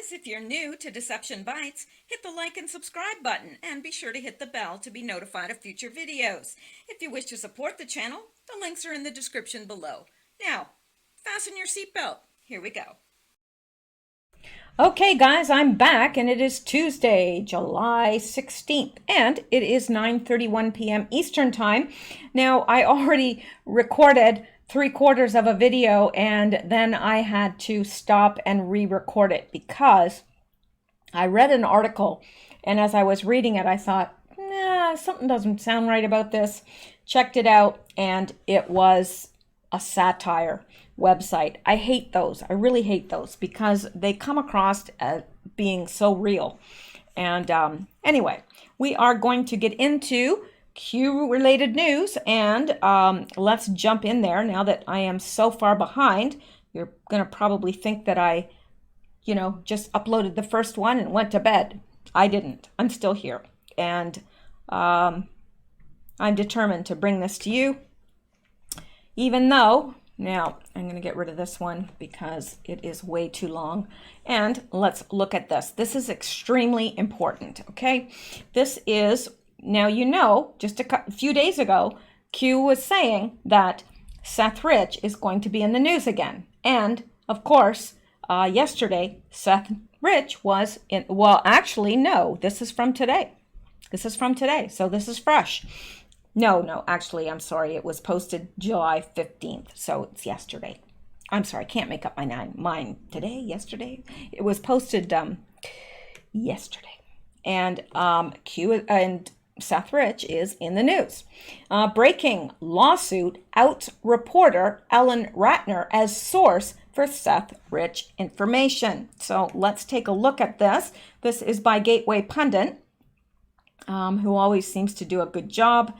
guys, if you're new to Deception Bytes, hit the like and subscribe button and be sure to hit the bell to be notified of future videos. If you wish to support the channel, the links are in the description below. Now, fasten your seatbelt. Here we go. Okay guys, I'm back and it is Tuesday, July 16th and it is 9:31 p.m. Eastern Time. Now, I already recorded 3/4 of a video and then I had to stop and re-record it because I read an article, and as I was reading it I thought, nah, something doesn't sound right about this. Checked it out and it was a satire website. I hate those. I really hate those because they come across as being so real. And anyway, we are going to get into Q related news, and let's jump in there. Now that I am so far behind, you're going to probably think that I, just uploaded the first one and went to bed. I didn't. I'm still here. And I'm determined to bring this to you, even though, now I'm going to get rid of this one because it is way too long. And let's look at this. This is extremely important, okay? This is, now just a few days ago, Q was saying that Seth Rich is going to be in the news again. And, of course, yesterday, Seth Rich was in, well, actually, no, this is from today. This is from today, so this is fresh. No, actually, I'm sorry. It was posted July 15th, so it's yesterday. I'm sorry, I can't make up my mind today, yesterday. It was posted yesterday. And Q and Seth Rich is in the news. Breaking lawsuit outs reporter Ellen Ratner as source for Seth Rich information. So let's take a look at this. This is by Gateway Pundit, who always seems to do a good job.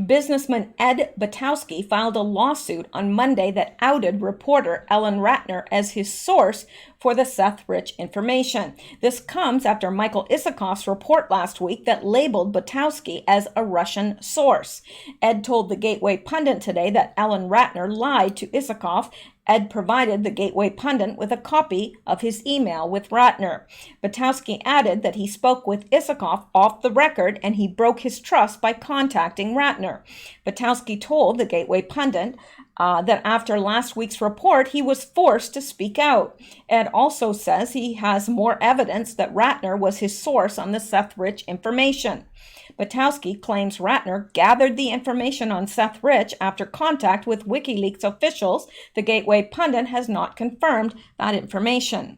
Businessman Ed Butowski filed a lawsuit on Monday that outed reporter Ellen Ratner as his source for the Seth Rich information. This comes after Michael Isikoff's report last week that labeled Butowski as a Russian source. Ed told the Gateway Pundit today that Ellen Ratner lied to Isikoff. Ed provided the Gateway Pundit with a copy of his email with Ratner. Butowski added that he spoke with Isikoff off the record and he broke his trust by contacting Ratner. Butowski told the Gateway Pundit that after last week's report, he was forced to speak out. Ed also says he has more evidence that Ratner was his source on the Seth Rich information. Butowski claims Ratner gathered the information on Seth Rich after contact with WikiLeaks officials. The Gateway Pundit has not confirmed that information.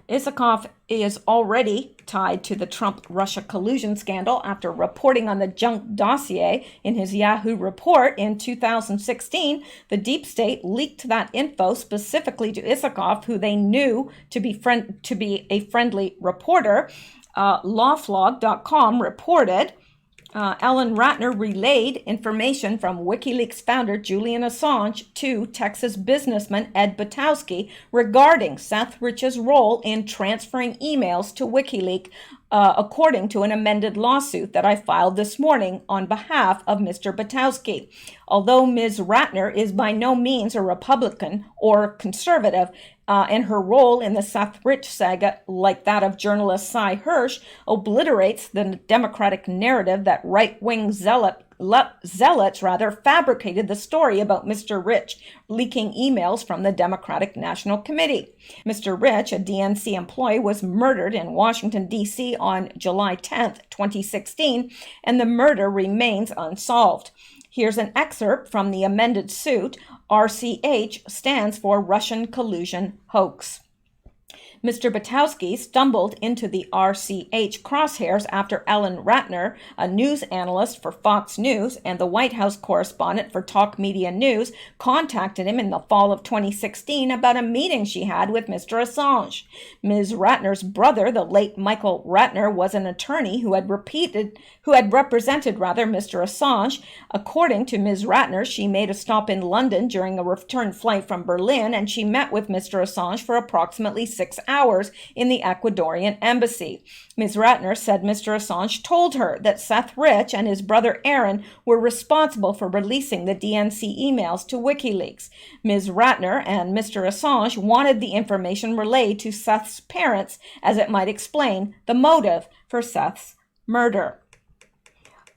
Isikoff is already tied to the Trump-Russia collusion scandal after reporting on the junk dossier in his Yahoo report in 2016. The deep state leaked that info specifically to Isikoff, who they knew to be a friendly reporter. Lawflog.com reported Ellen Ratner relayed information from WikiLeaks founder Julian Assange to Texas businessman Ed Butowski regarding Seth Rich's role in transferring emails to WikiLeaks, according to an amended lawsuit that I filed this morning on behalf of Mr. Butowski. Although Ms. Ratner is by no means a Republican or conservative, and her role in the Seth Rich saga, like that of journalist Cy Hirsch, obliterates the Democratic narrative that right-wing zealots fabricated the story about Mr. Rich leaking emails from the Democratic National Committee. Mr. Rich, a DNC employee, was murdered in Washington, D.C. on July 10th, 2016, and the murder remains unsolved. Here's an excerpt from the amended suit. RCH stands for Russian Collusion Hoax. Mr. Butowski stumbled into the RCH crosshairs after Ellen Ratner, a news analyst for Fox News and the White House correspondent for Talk Media News, contacted him in the fall of 2016 about a meeting she had with Mr. Assange. Ms. Ratner's brother, the late Michael Ratner, was an attorney who had represented Mr. Assange. According to Ms. Ratner, she made a stop in London during a return flight from Berlin, and she met with Mr. Assange for approximately 6 hours in the Ecuadorian embassy. Ms. Ratner said Mr. Assange told her that Seth Rich and his brother Aaron were responsible for releasing the DNC emails to WikiLeaks. Ms. Ratner and Mr. Assange wanted the information relayed to Seth's parents, as it might explain the motive for Seth's murder.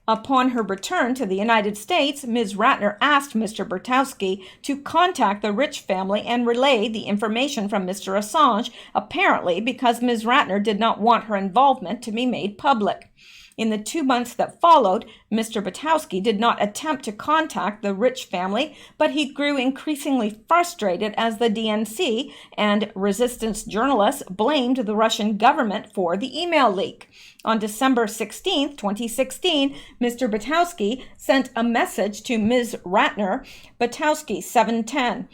Upon her return to the United States, Ms. Ratner asked Mr. Bertowski to contact the Rich family and relay the information from Mr. Assange, apparently because Ms. Ratner did not want her involvement to be made public. In the 2 months that followed, Mr. Bertowski did not attempt to contact the Rich family, but he grew increasingly frustrated as the DNC and resistance journalists blamed the Russian government for the email leak. On December 16, 2016, Mr. Bertowski sent a message to Ms. Ratner, Bertowski 710.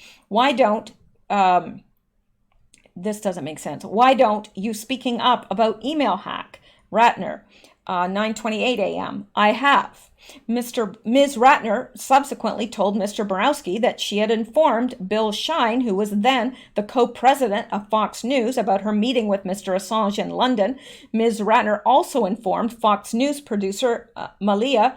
This doesn't make sense. Why don't you speaking up about email hack? Ratner, 9:28 a.m. I have. Ms. Ratner subsequently told Mr. Borowski that she had informed Bill Shine, who was then the co-president of Fox News, about her meeting with Mr. Assange in London. Ms. Ratner also informed Fox News producer Malia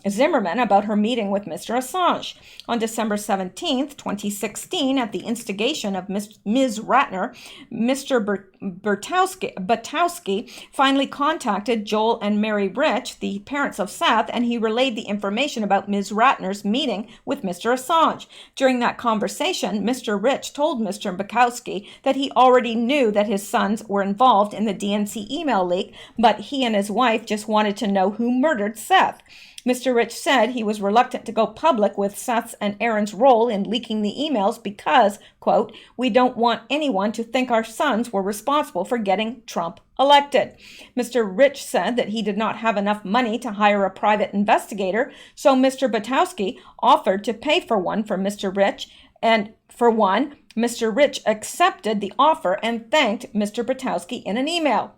Zimmerman about her meeting with Mr. Assange. On December 17th, 2016, at the instigation of Ms. Ratner, Mr. Bertowski finally contacted Joel and Mary Rich, the parents of Seth, and he relayed the information about Ms. Ratner's meeting with Mr. Assange. During that conversation, Mr. Rich told Mr. Bertowski that he already knew that his sons were involved in the DNC email leak, but he and his wife just wanted to know who murdered Seth. Mr. Rich said he was reluctant to go public with Seth's and Aaron's role in leaking the emails because, quote, we don't want anyone to think our sons were responsible for getting Trump elected. Mr. Rich said that he did not have enough money to hire a private investigator, so Mr. Bertowski offered to pay for one for Mr. Rich, and for one, Mr. Rich accepted the offer and thanked Mr. Bertowski in an email.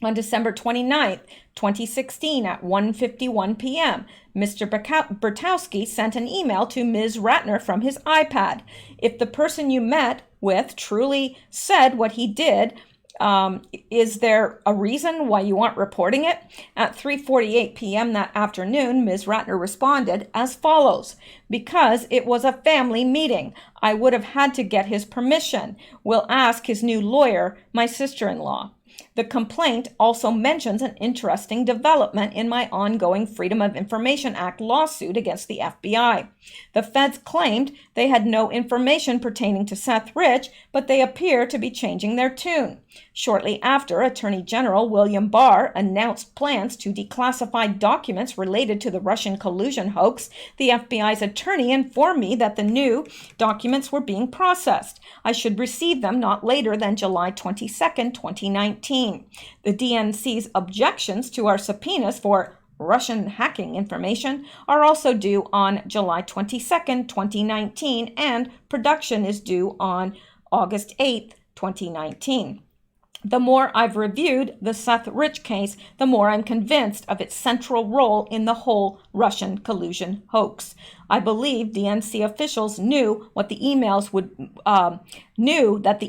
On December 29th, 2016 at 1:51 p.m., Mr. Bertowski sent an email to Ms. Ratner from his iPad. If the person you met with truly said what he did, is there a reason why you aren't reporting it? At 3:48 p.m. that afternoon, Ms. Ratner responded as follows: because it was a family meeting. I would have had to get his permission. We'll ask his new lawyer, my sister-in-law. The complaint also mentions an interesting development in my ongoing Freedom of Information Act lawsuit against the FBI. The feds claimed they had no information pertaining to Seth Rich, but they appear to be changing their tune. Shortly after, Attorney General William Barr announced plans to declassify documents related to the Russian collusion hoax. The FBI's attorney informed me that the new documents were being processed. I should receive them not later than July 22, 2019. The DNC's objections to our subpoenas for Russian hacking information are also due on July 22, 2019, and production is due on August 8, 2019. The more I've reviewed the Seth Rich case, the more I'm convinced of its central role in the whole Russian collusion hoax. I believe DNC officials knew that the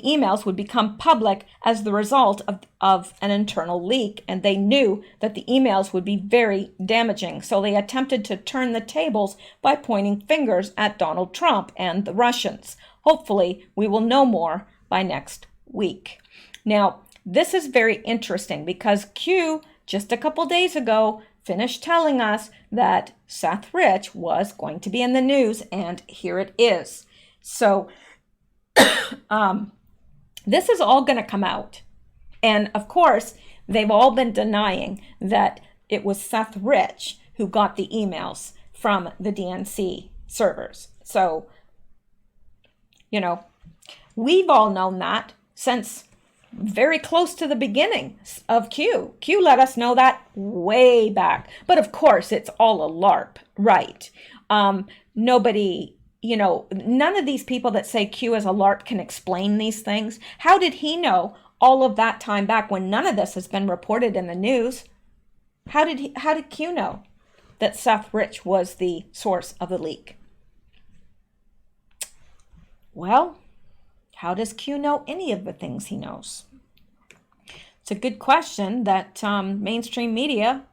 emails would become public as the result of an internal leak, and they knew that the emails would be very damaging. So they attempted to turn the tables by pointing fingers at Donald Trump and the Russians. Hopefully, we will know more by next week. Now, this is very interesting because Q, just a couple days ago, finished telling us that Seth Rich was going to be in the news, and here it is. So, this is all going to come out. And of course, they've all been denying that it was Seth Rich who got the emails from the DNC servers. So, we've all known that since very close to the beginning of Q. Q let us know that way back. But of course, it's all a LARP, right? Nobody, none of these people that say Q is a LARP can explain these things. How did he know all of that time back when none of this has been reported in the news? How did Q know that Seth Rich was the source of the leak? Well, How does Q know any of the things he knows? It's a good question that mainstream media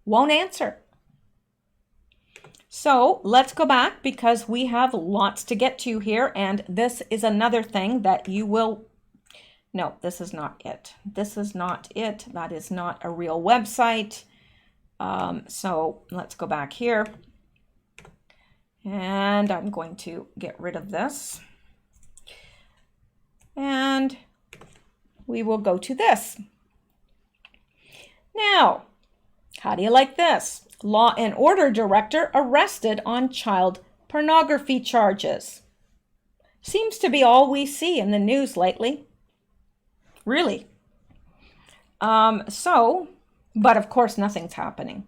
won't answer. So let's go back because we have lots to get to here. And this is another thing that you will... No, this is not it. This is not it. That is not a real website. So let's go back here. And I'm going to get rid of this. And we will go to this. Now, how do you like this? Law and Order director arrested on child pornography charges. Seems to be all we see in the news lately. Really. But of course, nothing's happening.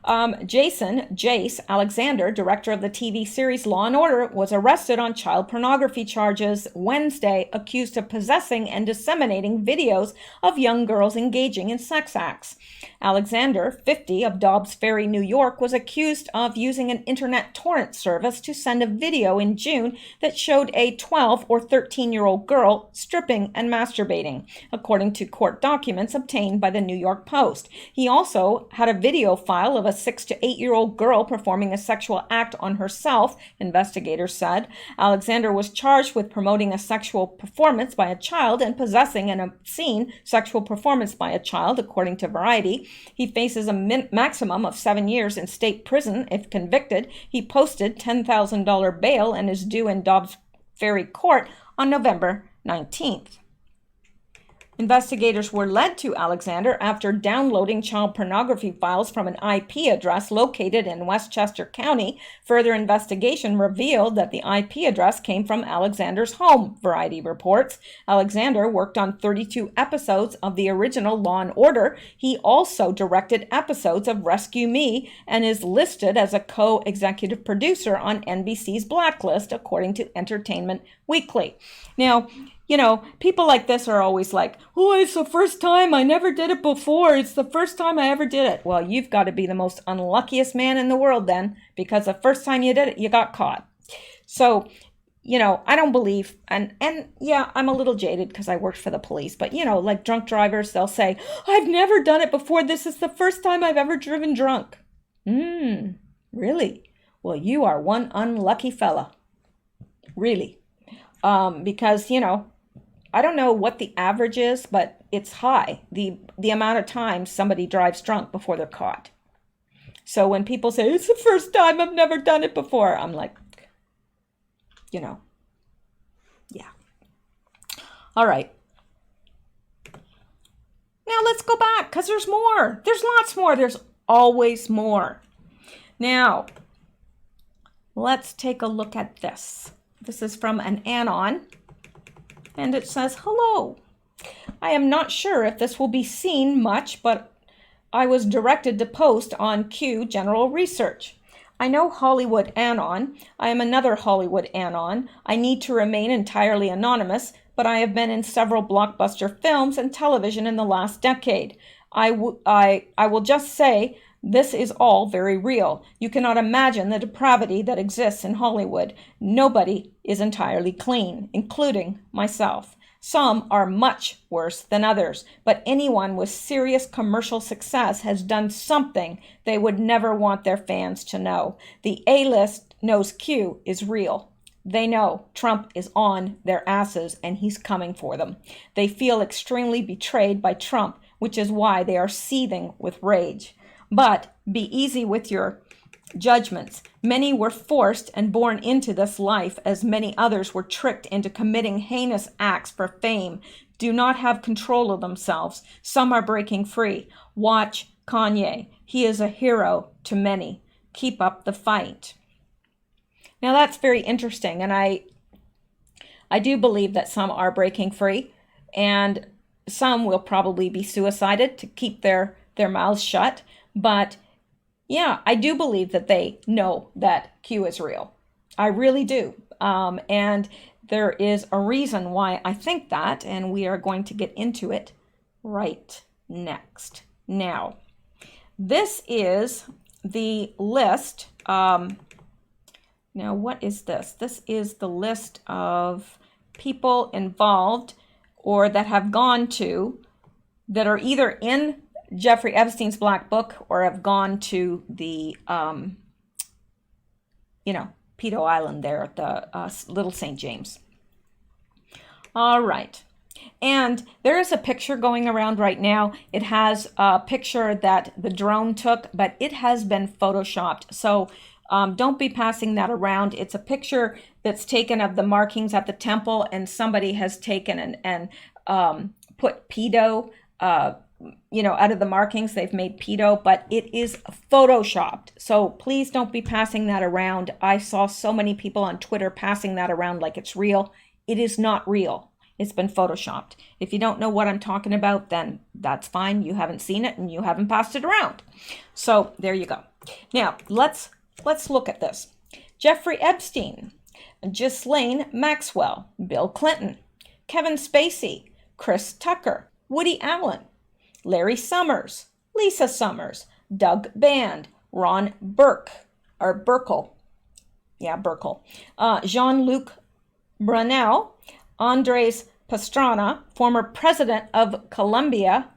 Jace Alexander, director of the TV series Law and Order, was arrested on child pornography charges Wednesday, accused of possessing and disseminating videos of young girls engaging in sex acts. Alexander, 50, of Dobbs Ferry, New York, was accused of using an internet torrent service to send a video in June that showed a 12 or 13-year-old girl stripping and masturbating, according to court documents obtained by the New York Post. He also had a video file of a 6 to 8-year-old girl performing a sexual act on herself, investigators said. Alexander was charged with promoting a sexual performance by a child and possessing an obscene sexual performance by a child, according to Variety. He faces a maximum of 7 years in state prison if convicted. He posted $10,000 bail and is due in Dobbs Ferry Court on November 19th. Investigators were led to Alexander after downloading child pornography files from an IP address located in Westchester County. Further investigation revealed that the IP address came from Alexander's home, Variety reports. Alexander worked on 32 episodes of the original Law and Order. He also directed episodes of Rescue Me and is listed as a co-executive producer on NBC's Blacklist, according to Entertainment Weekly. Now, you know, people like this are always like, oh, it's the first time. I never did it before. It's the first time I ever did it. Well, you've got to be the most unluckiest man in the world then, because the first time you did it, you got caught. So, you know, I don't believe, and yeah, I'm a little jaded because I worked for the police, but, you know, like drunk drivers, they'll say, I've never done it before. This is the first time I've ever driven drunk. Really? Well, you are one unlucky fella. Really. Because, you know, I don't know what the average is, but it's high, the amount of times somebody drives drunk before they're caught. So when people say, it's the first time, I've never done it before, I'm like, you know, yeah. All right. Now let's go back, because there's more. There's lots more. There's always more. Now, let's take a look at this. This is from an Anon. And it says, hello. I am not sure if this will be seen much, but I was directed to post on Q General Research. I know Hollywood Anon. I am another Hollywood Anon. I need to remain entirely anonymous, but I have been in several blockbuster films and television in the last decade. I will just say this is all very real. You cannot imagine the depravity that exists in Hollywood. Nobody is entirely clean, including myself. Some are much worse than others, but anyone with serious commercial success has done something they would never want their fans to know. The A-list knows Q is real. They know Trump is on their asses and he's coming for them. They feel extremely betrayed by Trump, which is why they are seething with rage. But be easy with your judgments. Many were forced and born into this life, as many others were tricked into committing heinous acts for fame, do not have control of themselves. Some are breaking free. Watch Kanye. He is a hero to many. Keep up the fight. Now that's very interesting, and I do believe that some are breaking free, and some will probably be suicided to keep their mouths shut. But yeah, I do believe that they know that Q is real. I really do. And there is a reason why I think that, and we are going to get into it right next. Now, this is the list. Now, what is this? This is the list of people involved or that have gone to, that are either in Jeffrey Epstein's Black Book or have gone to the, Pedo Island there at the Little St. James. All right. And there is a picture going around right now. It has a picture that the drone took, but it has been photoshopped. So don't be passing that around. It's a picture that's taken of the markings at the temple, and somebody has taken and put pedo, out of the markings. They've made pedo, but it is photoshopped. So please don't be passing that around. I saw so many people on Twitter passing that around like it's real. It is not real. It's been photoshopped. If you don't know what I'm talking about, then that's fine. You haven't seen it and you haven't passed it around. So there you go. Now let's look at this. Jeffrey Epstein, Ghislaine Maxwell, Bill Clinton, Kevin Spacey, Chris Tucker, Woody Allen, Larry Summers, Lisa Summers, Doug Band, Ron Burkle, Jean-Luc Brunel, Andres Pastrana, former president of Colombia.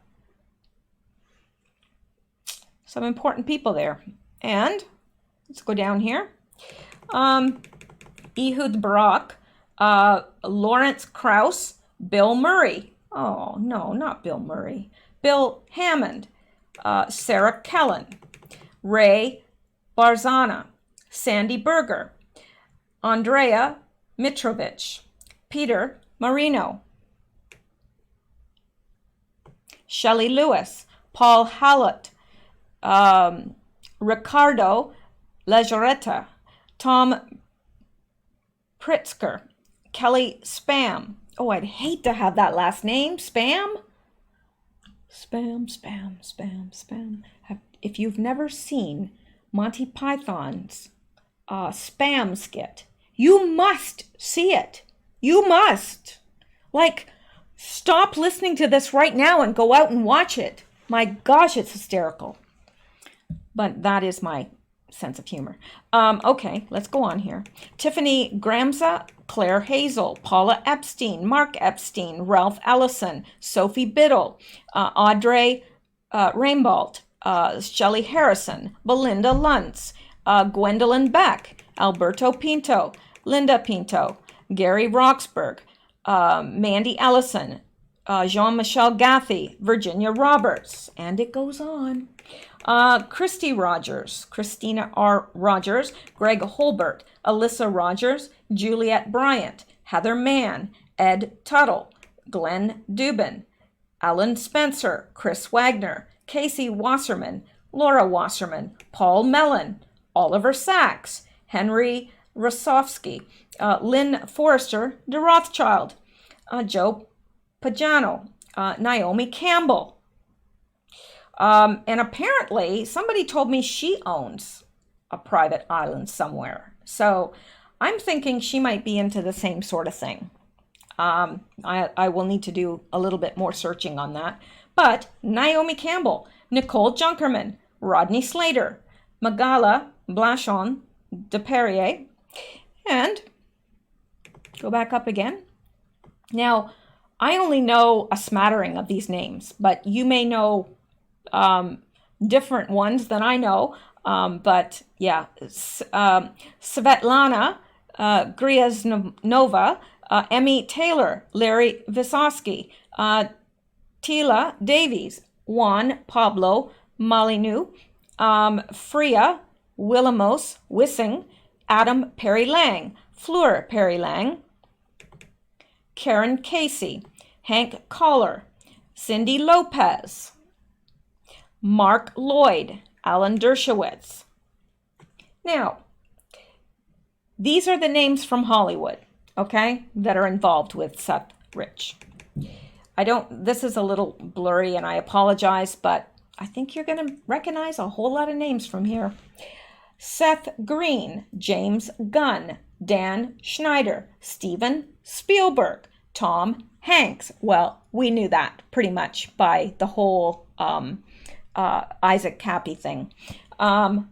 Some important people there. And let's go down here. Ehud Barak, Lawrence Krauss, Bill Murray. Oh, no, not Bill Murray. Bill Hammond, Sarah Kellen, Ray Barzana, Sandy Berger, Andrea Mitrovic, Peter Marino, Shelley Lewis, Paul Hallett, Ricardo Legoretta, Tom Pritzker, Kelly Spam. Oh, I'd hate to have that last name. Spam? Spam. If you've never seen Monty Python's Spam skit, you must see it. You must. Stop listening to this right now and go out and watch it. My gosh, it's hysterical. But that is my sense of humor. Okay, let's go on here. Tiffany Gramza, Claire Hazel, Paula Epstein, Mark Epstein, Ralph Ellison, Sophie Biddle, Audrey Rainbolt, Shelley Harrison, Belinda Luntz, Gwendolyn Beck, Alberto Pinto, Linda Pinto, Gary Roxburgh, Mandy Ellison, Jean-Michel Gaffey, Virginia Roberts, and it goes on. Christy Rogers, Christina R. Rogers, Greg Holbert, Alyssa Rogers, Juliet Bryant, Heather Mann, Ed Tuttle, Glenn Dubin, Alan Spencer, Chris Wagner, Casey Wasserman, Laura Wasserman, Paul Mellon, Oliver Sacks, Henry Rosofsky, Lynn Forrester de Rothschild, Joe Pagano, Naomi Campbell. And apparently somebody told me she owns a private island somewhere. So I'm thinking she might be into the same sort of thing. I will need to do a little bit more searching on that. But Naomi Campbell, Nicole Junkerman, Rodney Slater, Magala Blachon de Perrier, and go back up again. Now, I only know a smattering of these names, but you may know different ones than I know. But yeah, Svetlana Gryaznova, Emmy Taylor, Larry Visosky, Tila Davies, Juan Pablo Molyneux, Freya Willamos Wissing, Adam Perry Lang, Fleur Perry Lang, Karen Casey, Hank Collar, Cindy Lopez, Mark Lloyd, Alan Dershowitz. Now, these are the names from Hollywood, okay, that are involved with Seth Rich. This is a little blurry and I apologize, but I think you're going to recognize a whole lot of names from here. Seth Green, James Gunn, Dan Schneider, Steven Spielberg, Tom Hanks. Well, we knew that pretty much by the whole Isaac Cappy thing. Tom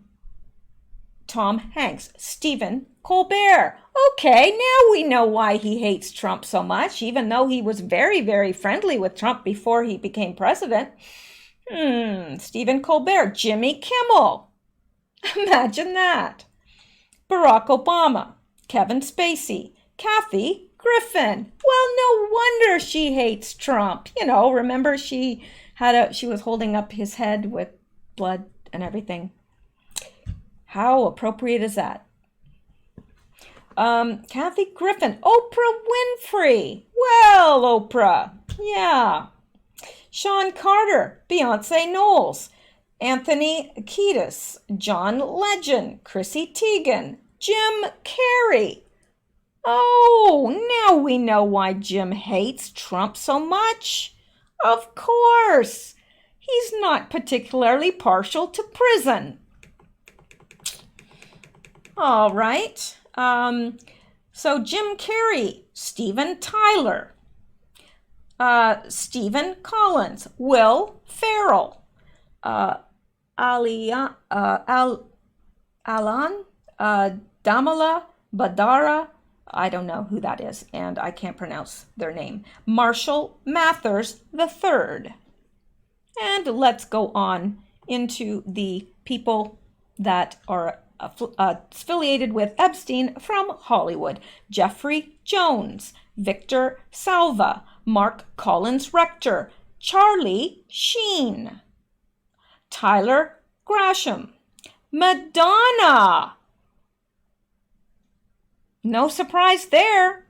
Hanks, Stephen Colbert. Okay, now we know why he hates Trump so much, even though he was very, very friendly with Trump before he became president. Stephen Colbert, Jimmy Kimmel. Imagine that. Barack Obama, Kevin Spacey, Kathy Griffin. Well, no wonder she hates Trump. You know, remember she was holding up his head with blood and everything. How appropriate is that? Kathy Griffin, Oprah Winfrey. Well, Oprah, yeah. Sean Carter, Beyonce Knowles, Anthony Kiedis, John Legend, Chrissy Teigen, Jim Carrey. Oh, now we know why Jim hates Trump so much. Of course, he's not particularly partial to prison. All right. So Jim Carrey, Steven Tyler, Stephen Collins, Will Ferrell, Alan, Damala Badara, I don't know who that is, and I can't pronounce their name, Marshall Mathers III. And let's go on into the people that are affiliated with Epstein from Hollywood. Jeffrey Jones, Victor Salva, Mark Collins Rector, Charlie Sheen, Tyler Grasham, Madonna. No surprise there.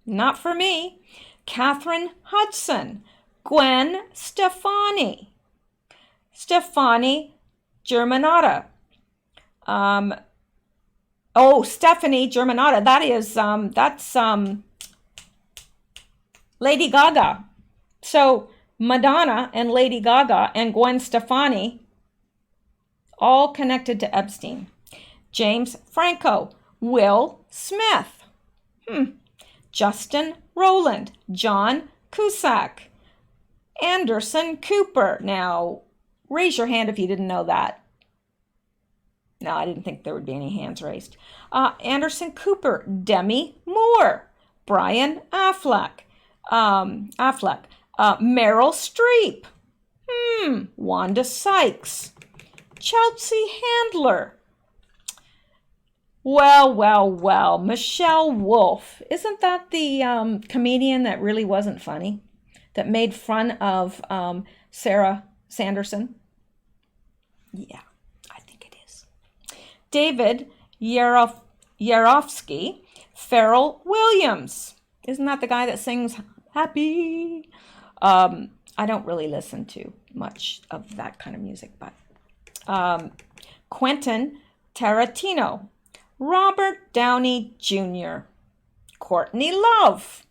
Not for me. Catherine Hudson, Gwen Stefani, Stefani Germanotta. Stephanie Germanotta. That's Lady Gaga. So Madonna and Lady Gaga and Gwen Stefani, all connected to Epstein. James Franco, Will Smith, Justin Rowland, John Cusack, Anderson Cooper. Now, raise your hand if you didn't know that. No, I didn't think there would be any hands raised. Anderson Cooper, Demi Moore, Brian Affleck, Meryl Streep, Wanda Sykes, Chelsea Handler. Well, Michelle Wolf. Isn't that the comedian that really wasn't funny? That made fun of Sarah Sanderson? Yeah, I think it is. David Yarofsky, Pharrell Williams. Isn't that the guy that sings Happy? I don't really listen to much of that kind of music, but Quentin Tarantino, Robert Downey Jr., Courtney Love,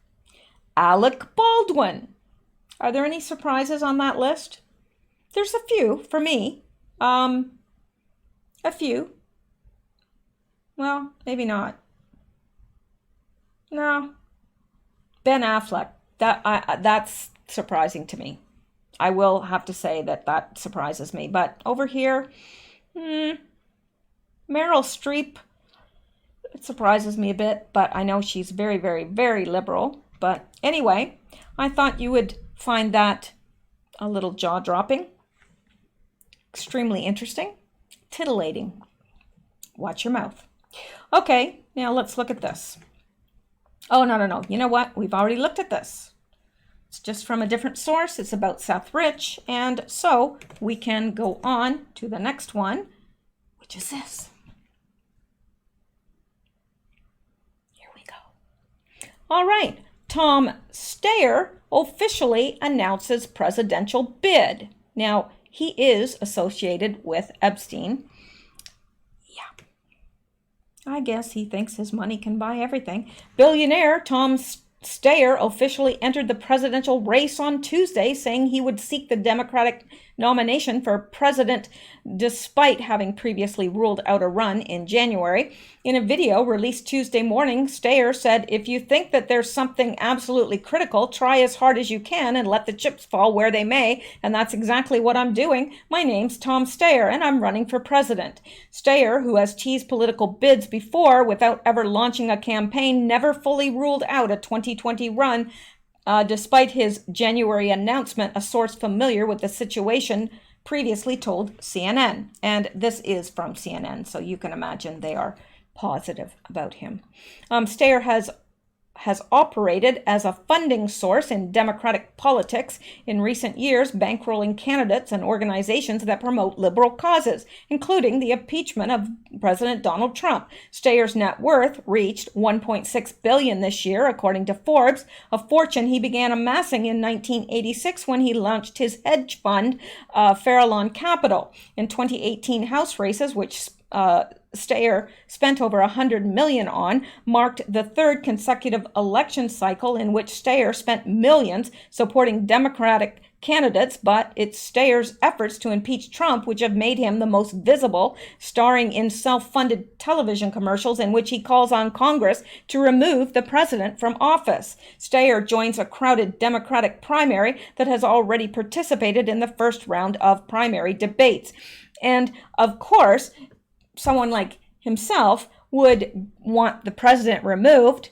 Alec Baldwin. Are there any surprises on that list? There's a few for me. A few. Well, maybe not. No. Ben Affleck. That's surprising to me. I will have to say that surprises me. But over here, Meryl Streep, it surprises me a bit, but I know she's very, very, very liberal. But anyway, I thought you would find that a little jaw-dropping, extremely interesting, titillating. Watch your mouth. Okay, now let's look at this. Oh, no. You know what? We've already looked at this. It's just from a different source. It's about Seth Rich. And so we can go on to the next one, which is this. Here we go. All right. Tom Steyer officially announces presidential bid. Now, he is associated with Epstein. Yeah. I guess he thinks his money can buy everything. Billionaire Tom Steyer officially entered the presidential race on Tuesday, saying he would seek the Democratic nomination for president despite having previously ruled out a run in January. In a video released Tuesday morning, Steyer said, "If you think that there's something absolutely critical, try as hard as you can and let the chips fall where they may, and that's exactly what I'm doing. My name's Tom Steyer, and I'm running for president." Steyer, who has teased political bids before without ever launching a campaign, never fully ruled out a 2020 run, despite his January announcement, a source familiar with the situation previously told CNN. And this is from CNN, so you can imagine they are positive about him. Steyer has operated as a funding source in Democratic politics in recent years, bankrolling candidates and organizations that promote liberal causes, including the impeachment of President Donald Trump. Steyer's net worth reached $1.6 billion this year, according to Forbes, a fortune he began amassing in 1986 when he launched his hedge fund, Farallon Capital. In 2018 House races, which Steyer spent over $100 million on, marked the third consecutive election cycle in which Steyer spent millions supporting Democratic candidates, but it's Steyer's efforts to impeach Trump which have made him the most visible, starring in self-funded television commercials in which he calls on Congress to remove the president from office. Steyer joins a crowded Democratic primary that has already participated in the first round of primary debates. And of course, someone like himself would want the president removed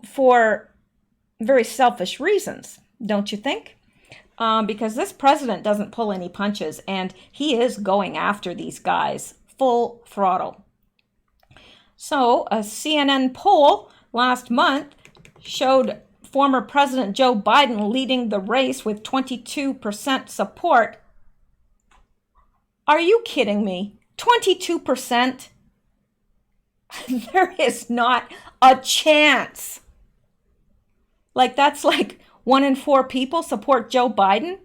for very selfish reasons, don't you think? Because this president doesn't pull any punches, and he is going after these guys full throttle. So a CNN poll last month showed former President Joe Biden leading the race with 22% support. Are you kidding me? 22%? There is not a chance. Like, that's like 1 in 4 people support Joe Biden?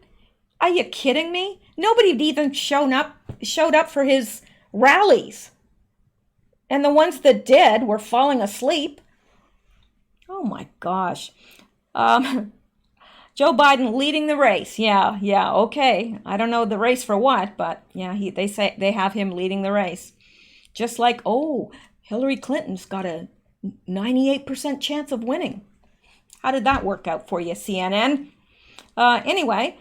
Are you kidding me? Nobody even showed up for his rallies. And the ones that did were falling asleep. Oh my gosh. Joe Biden leading the race. Yeah, okay. I don't know the race for what, but yeah, they say they have him leading the race. Just like, Hillary Clinton's got a 98% chance of winning. How did that work out for you, CNN? Anyway,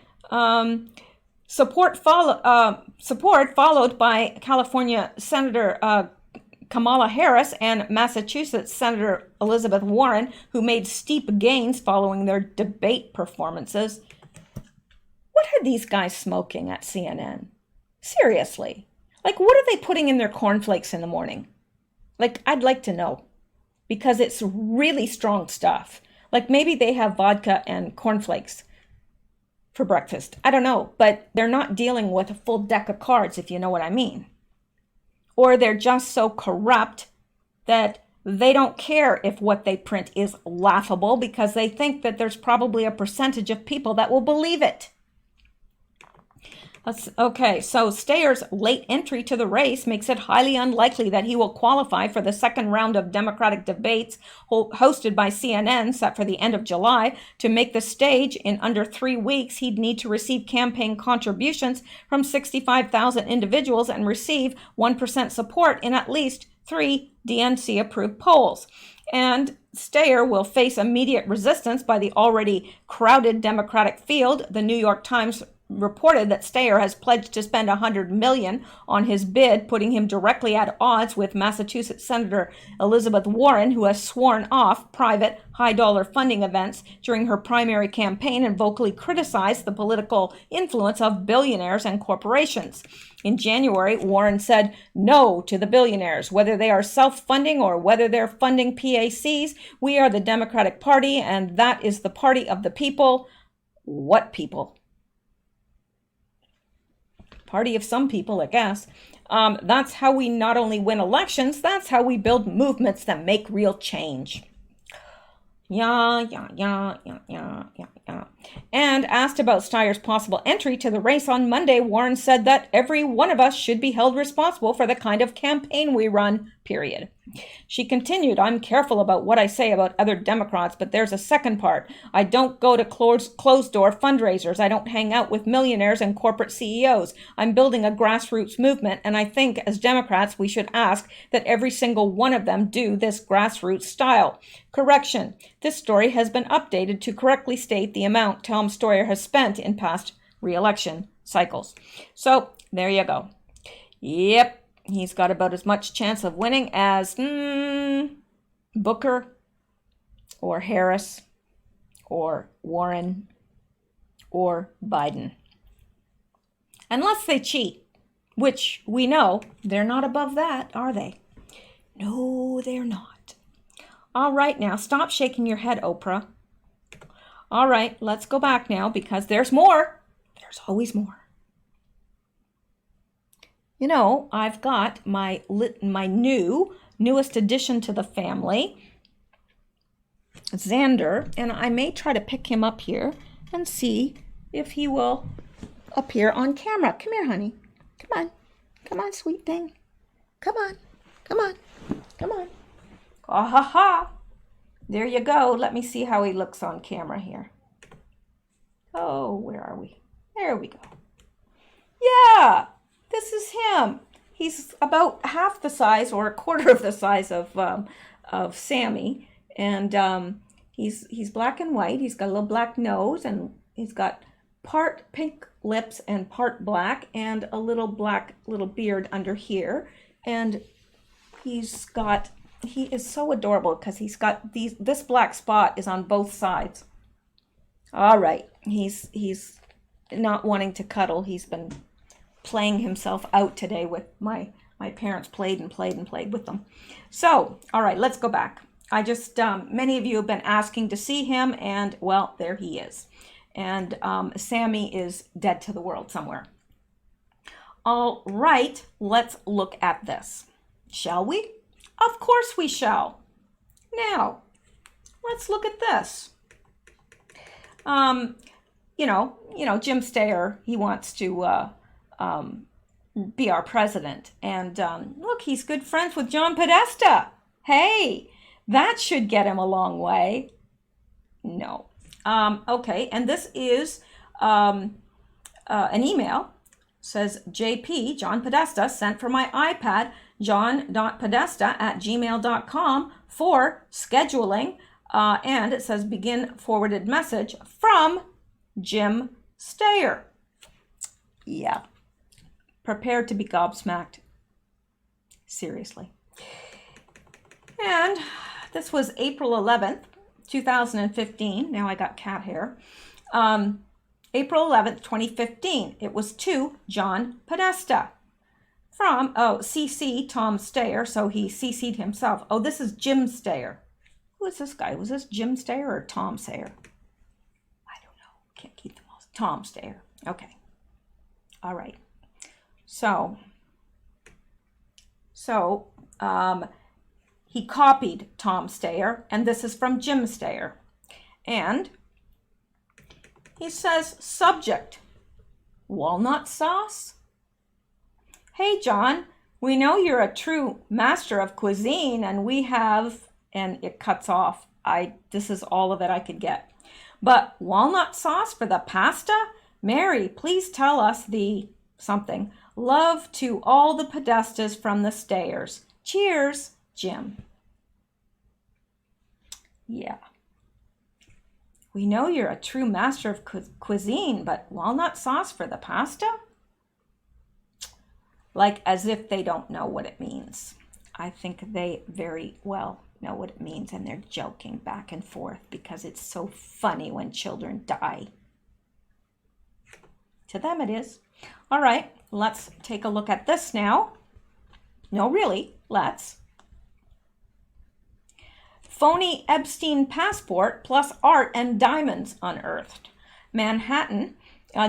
support followed by California Senator Kamala Harris and Massachusetts Senator Elizabeth Warren, who made steep gains following their debate performances. What are these guys smoking at CNN? Seriously. Like, what are they putting in their cornflakes in the morning? Like, I'd like to know. Because it's really strong stuff. Like, maybe they have vodka and cornflakes for breakfast. I don't know. But they're not dealing with a full deck of cards, if you know what I mean. Or they're just so corrupt that they don't care if what they print is laughable because they think that there's probably a percentage of people that will believe it. Okay, so Steyer's late entry to the race makes it highly unlikely that he will qualify for the second round of Democratic debates hosted by CNN set for the end of July. To make the stage in under 3 weeks, he'd need to receive campaign contributions from 65,000 individuals and receive 1% support in at least 3 DNC-approved polls. And Steyer will face immediate resistance by the already crowded Democratic field. The New York Times reported that Steyer has pledged to spend $100 million on his bid, putting him directly at odds with Massachusetts Senator Elizabeth Warren, who has sworn off private high-dollar funding events during her primary campaign and vocally criticized the political influence of billionaires and corporations. In January, Warren said no to the billionaires, whether they are self-funding or whether they're funding PACs. We are the Democratic Party, and that is the party of the people. What people? Party of some people, I guess. That's how we not only win elections, that's how we build movements that make real change. Yeah. And asked about Steyer's possible entry to the race on Monday, Warren said that every one of us should be held responsible for the kind of campaign we run, period. She continued, I'm careful about what I say about other Democrats, but there's a second part. I don't go to closed-door fundraisers. I don't hang out with millionaires and corporate CEOs. I'm building a grassroots movement, and I think as Democrats, we should ask that every single one of them do this grassroots style. Correction. This story has been updated to correctly state the amount Tom Steyer has spent in past re-election cycles. So, there you go. Yep. He's got about as much chance of winning as Booker or Harris or Warren or Biden. Unless they cheat, which we know they're not above that, are they? No, they're not. All right, now stop shaking your head, Oprah. All right, let's go back now because there's more. There's always more. You know, I've got my newest addition to the family, Xander, and I may try to pick him up here and see if he will appear on camera. Come here, honey. Come on. Come on, sweet thing. Come on. Come on. Come on. Ah, ha, ha. There you go. Let me see how he looks on camera here. Oh, where are we? There we go. Yeah. This is him. He's about half the size or a quarter of the size of Sammy, and he's black and white. He's got a little black nose, and he's got part pink lips and part black, and a little black beard under here. And he is so adorable because he's got this black spot is on both sides. All right, he's not wanting to cuddle. He's been playing himself out today with my parents played with them. So, all right, let's go back. I just, many of you have been asking to see him, and well, there he is. And Sammy is dead to the world somewhere. All right, let's look at this. Shall we? Of course we shall. Now, let's look at this. Jim Steyer, he wants to be our president. And look, he's good friends with John Podesta. Hey, that should get him a long way. No. Okay, and this is an email. Says JP, John Podesta, sent for my iPad, john.podesta@gmail.com for scheduling. And it says begin forwarded message from Jim Steyer. Yeah. Prepared to be gobsmacked. Seriously. And this was April 11th, 2015. Now I got cat hair. April 11th, 2015. It was to John Podesta. From, CC Tom Steyer. So he CC'd himself. Oh, this is Jim Steyer. Who is this guy? Was this Jim Steyer or Tom Steyer? I don't know. Can't keep them all. Tom Steyer. Okay. All right. So he copied Tom Steyer, and this is from Jim Steyer. And he says, subject, walnut sauce? Hey, John, we know you're a true master of cuisine, and we have, and it cuts off. This is all of it I could get. But walnut sauce for the pasta? Mary, please tell us the something. Love to all the Podestas from the Steyers. Cheers, Jim. Yeah. We know you're a true master of cuisine, but walnut sauce for the pasta? Like as if they don't know what it means. I think they very well know what it means, and they're joking back and forth because it's so funny when children die. To them it is. All right, let's take a look at this now. No, really, let's. Phony Epstein passport plus art and diamonds unearthed. Manhattan,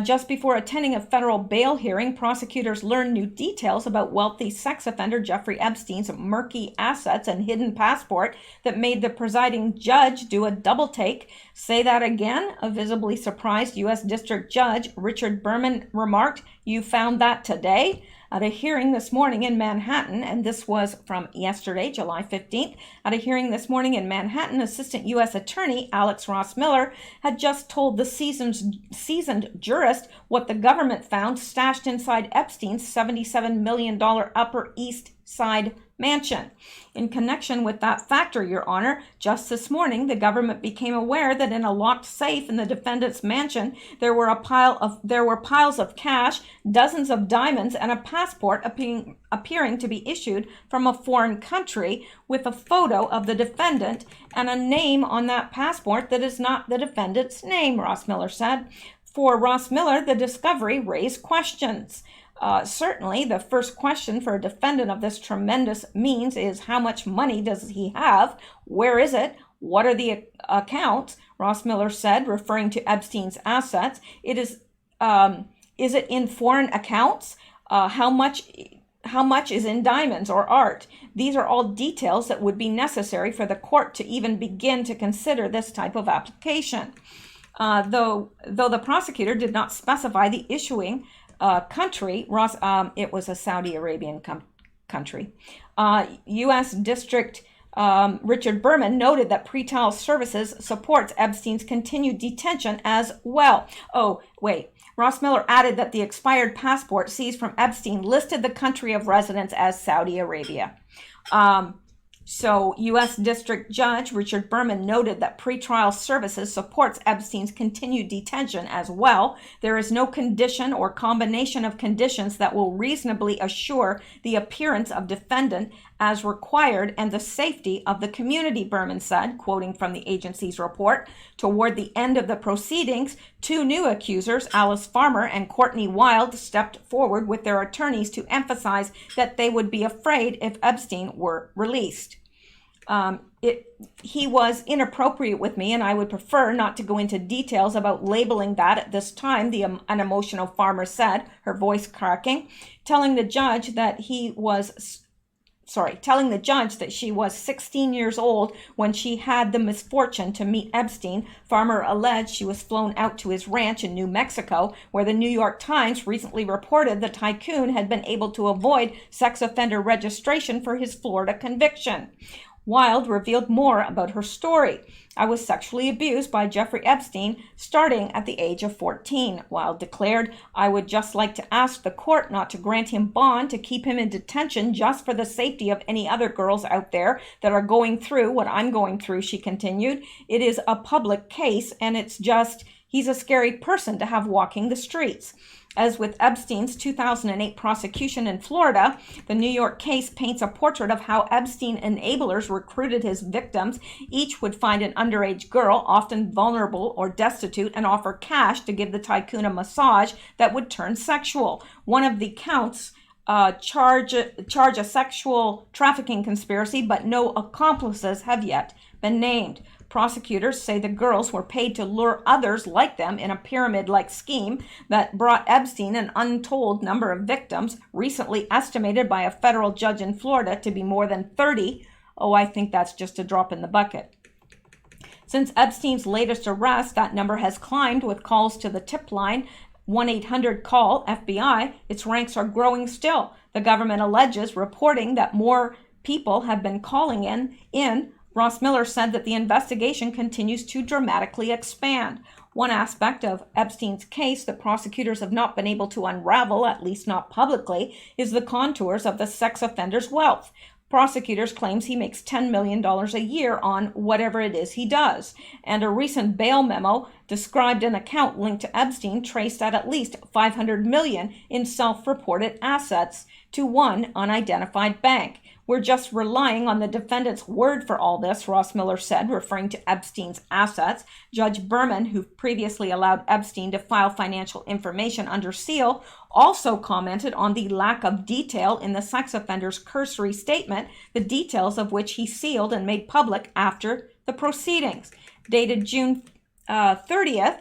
Just before attending a federal bail hearing, prosecutors learned new details about wealthy sex offender Jeffrey Epstein's murky assets and hidden passport that made the presiding judge do a double take. Say that again, a visibly surprised U.S. District Judge Richard Berman remarked. You found that today? At a hearing this morning in Manhattan, and this was from yesterday, July 15th, at a hearing this morning in Manhattan, Assistant U.S. Attorney Alex Ross Miller had just told the seasoned jurist what the government found stashed inside Epstein's $77 million Upper East Side mansion. In connection with that factor, Your Honor, just this morning, the government became aware that in a locked safe in the defendant's mansion, there were piles of cash, dozens of diamonds, and a passport appearing to be issued from a foreign country with a photo of the defendant and a name on that passport that is not the defendant's name, Ross Miller said. For Ross Miller, the discovery raised questions. Certainly, the first question for a defendant of this tremendous means is how much money does he have? Where is it? What are the accounts? Ross Miller said, referring to Epstein's assets. Is it in foreign accounts? How much is in diamonds or art? These are all details that would be necessary for the court to even begin to consider this type of application. Though the prosecutor did not specify the issuing country, it was a Saudi Arabian country. U.S. District Richard Berman noted that pretrial services supports Epstein's continued detention as well. Oh, wait. Ross Miller added that the expired passport seized from Epstein listed the country of residence as Saudi Arabia. So U.S. District Judge Richard Berman noted that pretrial services supports Epstein's continued detention as well. There is no condition or combination of conditions that will reasonably assure the appearance of defendant as required and the safety of the community, Berman said, quoting from the agency's report. Toward the end of the proceedings, two new accusers, Alice Farmer and Courtney Wild, stepped forward with their attorneys to emphasize that they would be afraid if Epstein were released. He was inappropriate with me, and I would prefer not to go into details about labeling that at this time, an emotional Farmer said, her voice cracking, telling the judge that she was 16 years old when she had the misfortune to meet Epstein. Farmer alleged she was flown out to his ranch in New Mexico, where the New York Times recently reported the tycoon had been able to avoid sex offender registration for his Florida conviction. Wild revealed more about her story. I was sexually abused by Jeffrey Epstein starting at the age of 14. Wild declared, I would just like to ask the court not to grant him bond, to keep him in detention just for the safety of any other girls out there that are going through what I'm going through, she continued. It is a public case, and it's just, he's a scary person to have walking the streets. As with Epstein's 2008 prosecution in Florida, the New York case paints a portrait of how Epstein enablers recruited his victims. Each would find an underage girl, often vulnerable or destitute, and offer cash to give the tycoon a massage that would turn sexual. One of the counts charge a sexual trafficking conspiracy, but no accomplices have yet been named. Prosecutors say the girls were paid to lure others like them in a pyramid-like scheme that brought Epstein an untold number of victims, recently estimated by a federal judge in Florida to be more than 30. Oh, I think that's just a drop in the bucket. Since Epstein's latest arrest, that number has climbed with calls to the tip line 1-800-CALL-FBI. Its ranks are growing still. The government alleges reporting that more people have been calling in. Ross Miller said that the investigation continues to dramatically expand. One aspect of Epstein's case that prosecutors have not been able to unravel, at least not publicly, is the contours of the sex offender's wealth. Prosecutors claims he makes $10 million a year on whatever it is he does. And a recent bail memo described an account linked to Epstein traced at least $500 million in self-reported assets to one unidentified bank. We're just relying on the defendant's word for all this, Ross Miller said, referring to Epstein's assets. Judge Berman, who previously allowed Epstein to file financial information under seal, also commented on the lack of detail in the sex offender's cursory statement, the details of which he sealed and made public after the proceedings. Dated June 30th,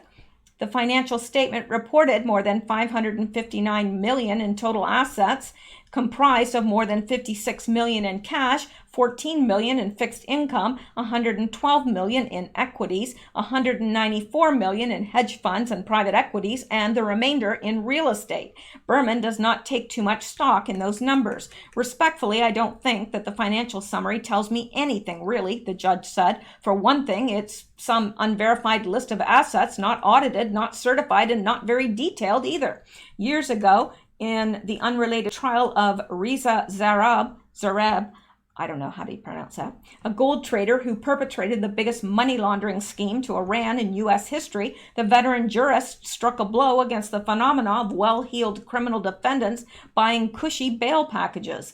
The financial statement reported more than $559 million in total assets, comprised of more than $56 million in cash, $14 million in fixed income, $112 million in equities, $194 million in hedge funds and private equities, and the remainder in real estate. Berman does not take too much stock in those numbers. Respectfully, I don't think that the financial summary tells me anything, really, the judge said. For one thing, it's some unverified list of assets, not audited, not certified, and not very detailed either. Years ago, in the unrelated trial of Reza Zareb, I don't know how to pronounce that, a gold trader who perpetrated the biggest money laundering scheme to Iran in U.S. history, the veteran jurist struck a blow against the phenomena of well-heeled criminal defendants buying cushy bail packages.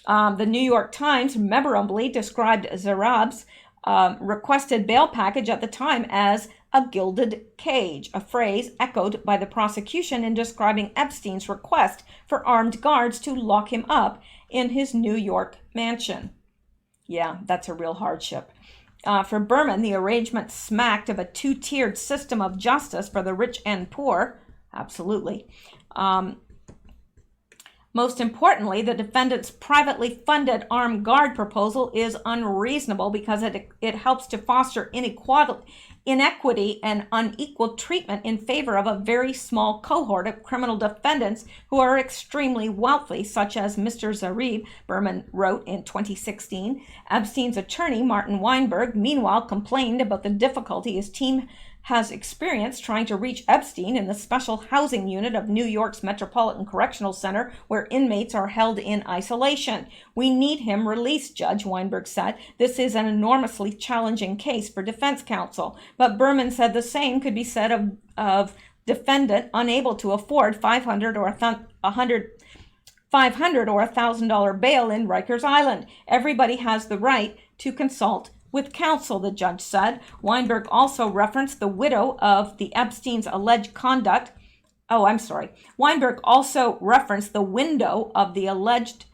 The New York Times memorably described Zareb's requested bail package at the time as a gilded cage, a phrase echoed by the prosecution in describing Epstein's request for armed guards to lock him up in his New York mansion. Yeah, that's a real hardship. For Berman, the arrangement smacked of a two-tiered system of justice for the rich and poor. Absolutely. Most importantly, the defendant's privately funded armed guard proposal is unreasonable because it helps to foster inequity and unequal treatment in favor of a very small cohort of criminal defendants who are extremely wealthy, such as Mr. Zareb, Berman wrote in 2016. Epstein's attorney, Martin Weinberg, meanwhile complained about the difficulty his team has experienced trying to reach Epstein in the special housing unit of New York's Metropolitan Correctional Center, where inmates are held in isolation. We need him released, Judge Weinberg said. This is an enormously challenging case for defense counsel. But Berman said the same could be said of defendant unable to afford $500 or $1,000 bail in Rikers Island. Everybody has the right to consult with counsel, the judge said. Weinberg also referenced the widow of the Epstein's alleged conduct. Weinberg also referenced the window of the alleged.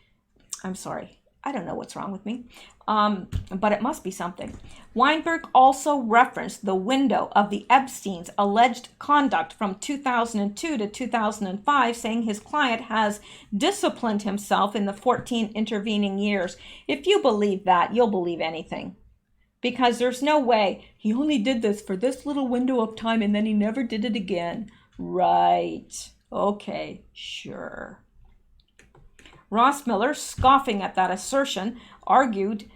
I don't know what's wrong with me, but it must be something. Weinberg also referenced the window of the Epstein's alleged conduct from 2002 to 2005, saying his client has disciplined himself in the 14 intervening years. If you believe that, you'll believe anything. Because there's no way he only did this for this little window of time and then he never did it again. Right. Okay, sure. Ross Miller, scoffing at that assertion, arguing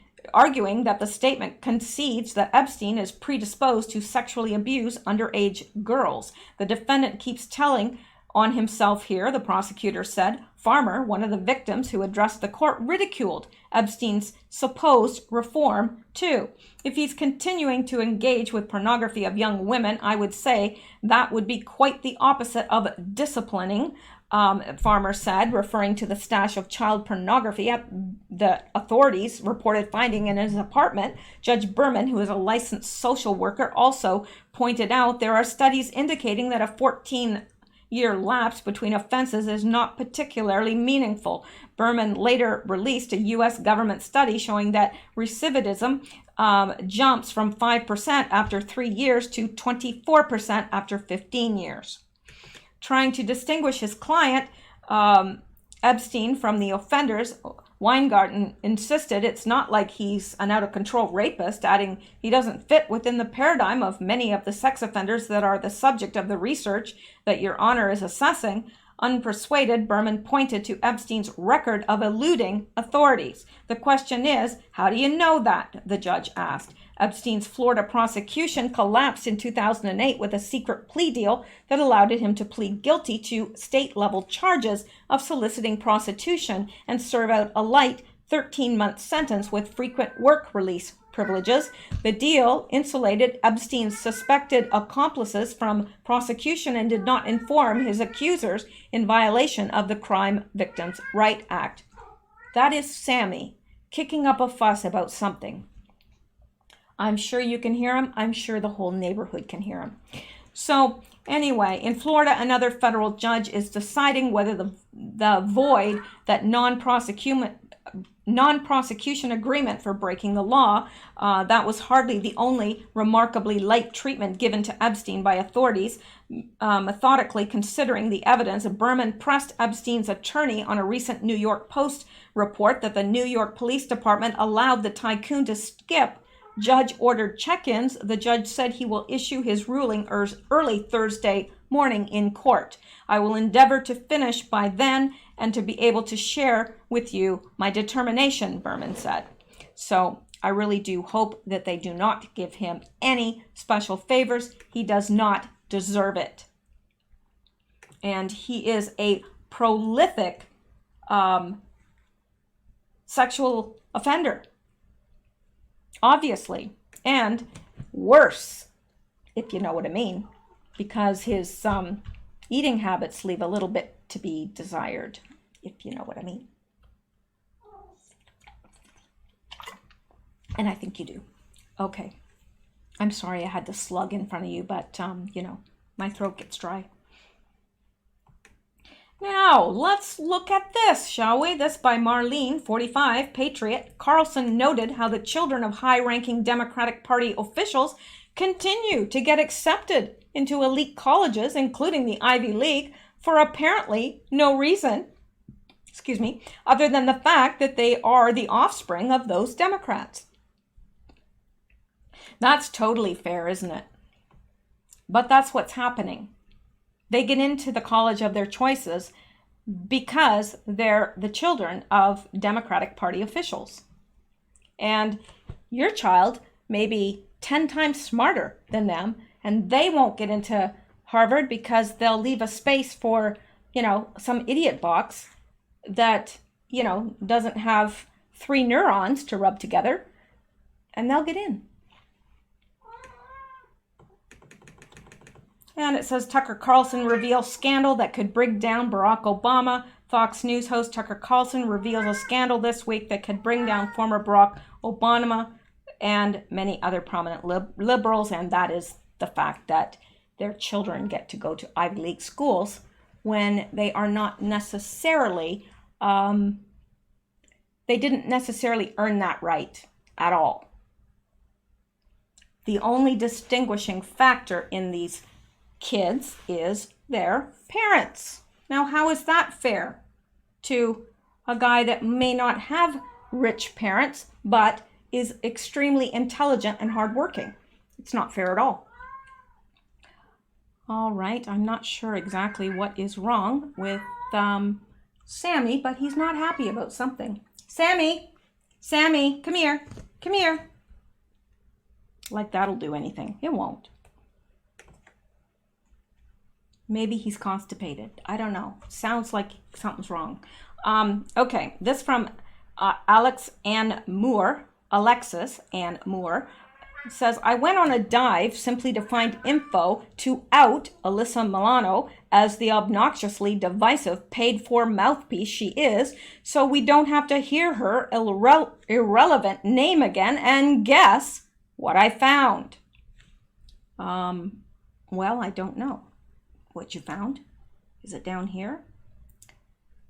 that the statement concedes that Epstein is predisposed to sexually abuse underage girls. The defendant keeps telling on himself here, the prosecutor said. Farmer, one of the victims who addressed the court, ridiculed Epstein's supposed reform, too. If he's continuing to engage with pornography of young women, I would say that would be quite the opposite of disciplining, Farmer said, referring to the stash of child pornography the authorities reported finding in his apartment. Judge Berman, who is a licensed social worker, also pointed out there are studies indicating that a 14-year lapse between offenses is not particularly meaningful. Berman later released a U.S. government study showing that recidivism jumps from 5% after 3 years to 24% after 15 years. Trying to distinguish his client, Epstein, from the offenders, Weingarten insisted it's not like he's an out-of-control rapist, adding he doesn't fit within the paradigm of many of the sex offenders that are the subject of the research that Your Honor is assessing. Unpersuaded, Berman pointed to Epstein's record of eluding authorities. The question is, how do you know that? The judge asked. Epstein's Florida prosecution collapsed in 2008 with a secret plea deal that allowed him to plead guilty to state-level charges of soliciting prostitution and serve out a light 13-month sentence with frequent work release privileges. The deal insulated Epstein's suspected accomplices from prosecution and did not inform his accusers in violation of the Crime Victims' Rights Act. That is Sammy kicking up a fuss about something. I'm sure you can hear him. I'm sure the whole neighborhood can hear him. So anyway, in Florida, another federal judge is deciding whether the void that non-prosecution non-prosecution agreement for breaking the law. That was hardly the only remarkably light treatment given to Epstein by authorities. Methodically considering the evidence, Berman pressed Epstein's attorney on a recent New York Post report that the New York Police Department allowed the tycoon to skip judge-ordered check-ins. The judge said he will issue his ruling early Thursday morning in court. I will endeavor to finish by then and to be able to share with you my determination, Berman said. So I really do hope that they do not give him any special favors. He does not deserve it. And he is a prolific sexual offender, obviously, and worse, if you know what I mean, because his eating habits leave a little bit to be desired, if you know what I mean. And I think you do. Okay. I'm sorry I had to slug in front of you, but, my throat gets dry. Now, let's look at this, shall we? This by Marlene, 45, Patriot. Carlson noted how the children of high-ranking Democratic Party officials continue to get accepted into elite colleges, including the Ivy League, for apparently no reason, other than the fact that they are the offspring of those Democrats. That's totally fair, isn't it? But that's what's happening. They get into the college of their choices because they're the children of Democratic Party officials. And your child may be 10 times smarter than them, and they won't get into Harvard because they'll leave a space for, some idiot box that, doesn't have 3 neurons to rub together, and they'll get in. And it says Tucker Carlson reveals scandal that could bring down Barack Obama. Fox News host Tucker Carlson reveals a scandal this week that could bring down former Barack Obama and many other prominent liberals, and that is the fact that their children get to go to Ivy League schools when they are not necessarily, they didn't necessarily earn that right at all. The only distinguishing factor in these kids is their parents. Now, how is that fair to a guy that may not have rich parents, but is extremely intelligent and hardworking? It's not fair at all. All right, I'm not sure exactly what is wrong with Sammy, but he's not happy about something. Sammy, come here. Like that'll do anything. It won't. Maybe he's constipated. I don't know. Sounds like something's wrong. Okay, this from Alexis Ann Moore, says, I went on a dive simply to find info to out Alyssa Milano as the obnoxiously divisive paid-for mouthpiece she is, so we don't have to hear her irrelevant name again, and guess what I found. Well, I don't know what you found. Is it down here?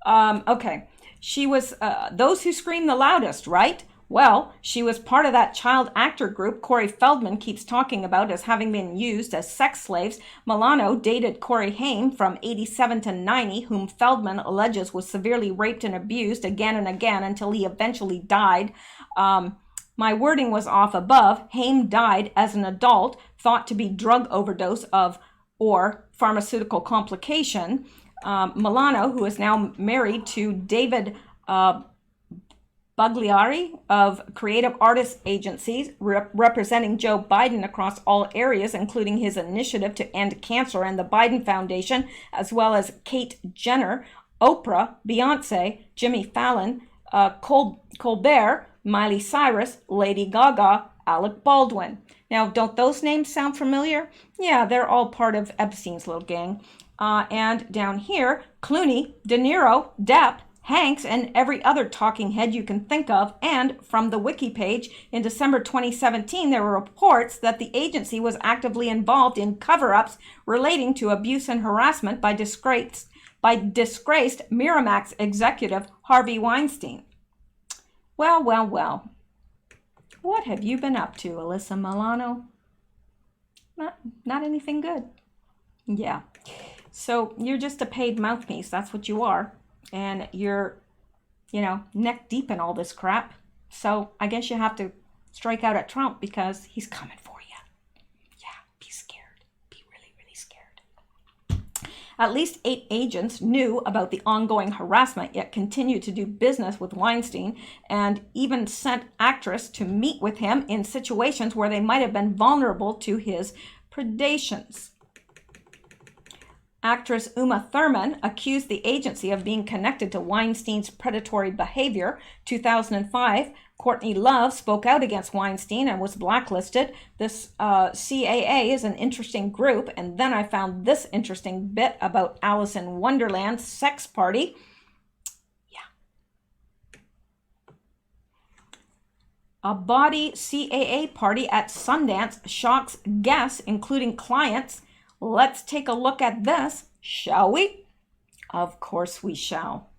Okay. She was those who scream the loudest, right? Well, she was part of that child actor group Corey Feldman keeps talking about as having been used as sex slaves. Milano dated Corey Haim from 87 to 90, whom Feldman alleges was severely raped and abused again and again until he eventually died. My wording was off above. Haim died as an adult, thought to be drug overdose or pharmaceutical complication. Milano, who is now married to David Bagliari of Creative Artists Agencies, representing Joe Biden across all areas, including his initiative to end cancer and the Biden Foundation, as well as Kate Jenner, Oprah, Beyonce, Jimmy Fallon, Colbert, Miley Cyrus, Lady Gaga, Alec Baldwin. Now, don't those names sound familiar? Yeah, they're all part of Epstein's little gang. And down here, Clooney, De Niro, Depp, Hanks, and every other talking head you can think of. And from the wiki page, in December 2017, there were reports that the agency was actively involved in cover-ups relating to abuse and harassment by disgraced Miramax executive Harvey Weinstein. Well, well, well. What have you been up to, Alyssa Milano? Not anything good. Yeah. So you're just a paid mouthpiece. That's what you are. And you're, neck deep in all this crap. So I guess you have to strike out at Trump because he's coming for you. Yeah, be scared. Be really, really scared. At least 8 agents knew about the ongoing harassment, yet continued to do business with Weinstein, and even sent actress to meet with him in situations where they might have been vulnerable to his predations. Actress Uma Thurman accused the agency of being connected to Weinstein's predatory behavior. 2005, Courtney Love spoke out against Weinstein and was blacklisted. This CAA is an interesting group. And then I found this interesting bit about Alice in Wonderland's sex party. Yeah. A body CAA party at Sundance shocks guests, including clients. Let's take a look at this, shall we? Of course we shall.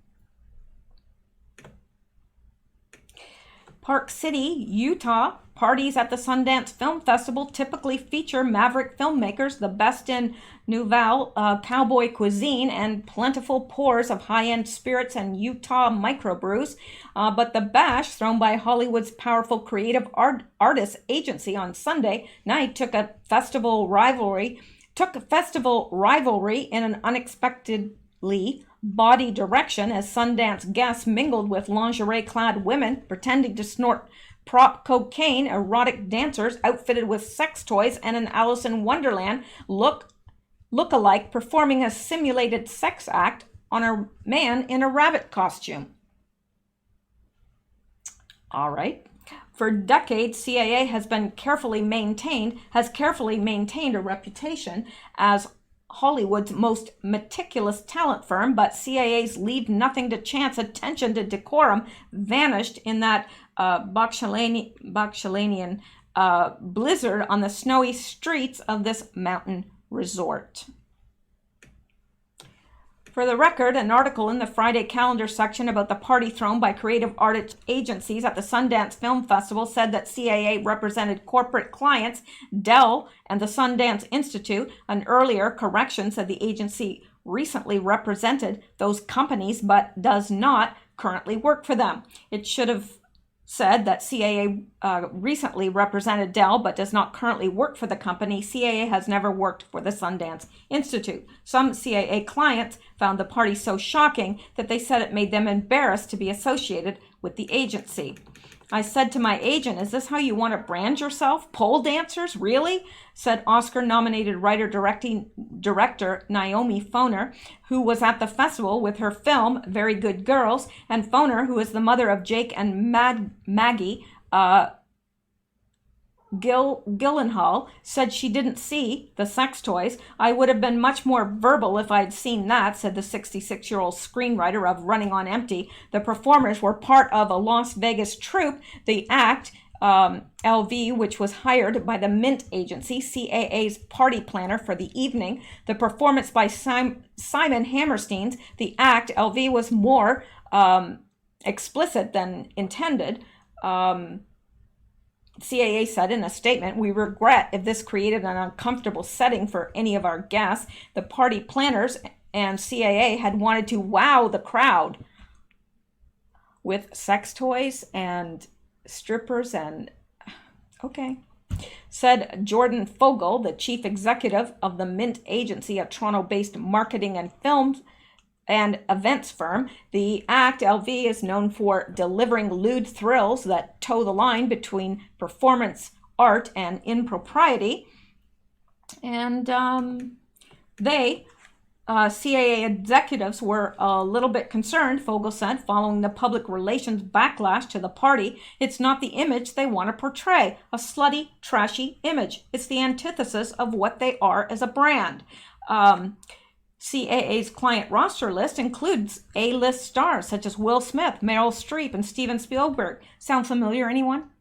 Park City, Utah. Parties at the Sundance Film Festival typically feature maverick filmmakers, the best in Nouvelle cowboy cuisine, and plentiful pours of high-end spirits and Utah microbrews. But the bash thrown by Hollywood's powerful creative artists agency on Sunday night took festival rivalry in an unexpectedly body direction as Sundance guests mingled with lingerie-clad women pretending to snort prop cocaine, erotic dancers outfitted with sex toys, and an Alice in Wonderland look-alike performing a simulated sex act on a man in a rabbit costume. All right. For decades, CAA has carefully maintained a reputation as Hollywood's most meticulous talent firm, but CAA's leave nothing to chance attention to decorum vanished in that Bachelanian blizzard on the snowy streets of this mountain resort. For the record, an article in the Friday calendar section about the party thrown by creative art agencies at the Sundance Film Festival said that CAA represented corporate clients, Dell and the Sundance Institute. An earlier correction said the agency recently represented those companies but does not currently work for them. It should have said that CAA recently represented Dell but does not currently work for the company. CAA has never worked for the Sundance Institute. Some CAA clients found the party so shocking that they said it made them embarrassed to be associated with the agency. I said to my agent, "Is this how you want to brand yourself? Pole dancers, really?" said Oscar-nominated writer-director Naomi Foner, who was at the festival with her film Very Good Girls. And Foner, who is the mother of Jake and Maggie Gyllenhaal, said she didn't see the sex toys. "I would have been much more verbal if I'd seen that," said the 66-year-old screenwriter of Running on Empty. The performers were part of a Las Vegas troupe, the act LV, which was hired by the Mint agency, CAA's party planner for the evening. The performance by Simon Hammerstein's The Act LV was more explicit than intended. CAA said in a statement, "We regret if this created an uncomfortable setting for any of our guests. The party planners and CAA had wanted to wow the crowd with sex toys and strippers and..." Okay. Said Jordan Fogel, the chief executive of the Mint agency, a Toronto-based marketing and film and events firm. The Act LV is known for delivering lewd thrills that toe the line between performance art and impropriety. And CAA executives were a little bit concerned, Fogel said, following the public relations backlash to the party. "It's not the image they want to portray, a slutty, trashy image. It's the antithesis of what they are as a brand." CAA's client roster list includes A-list stars such as Will Smith, Meryl Streep, and Steven Spielberg. Sound familiar, anyone?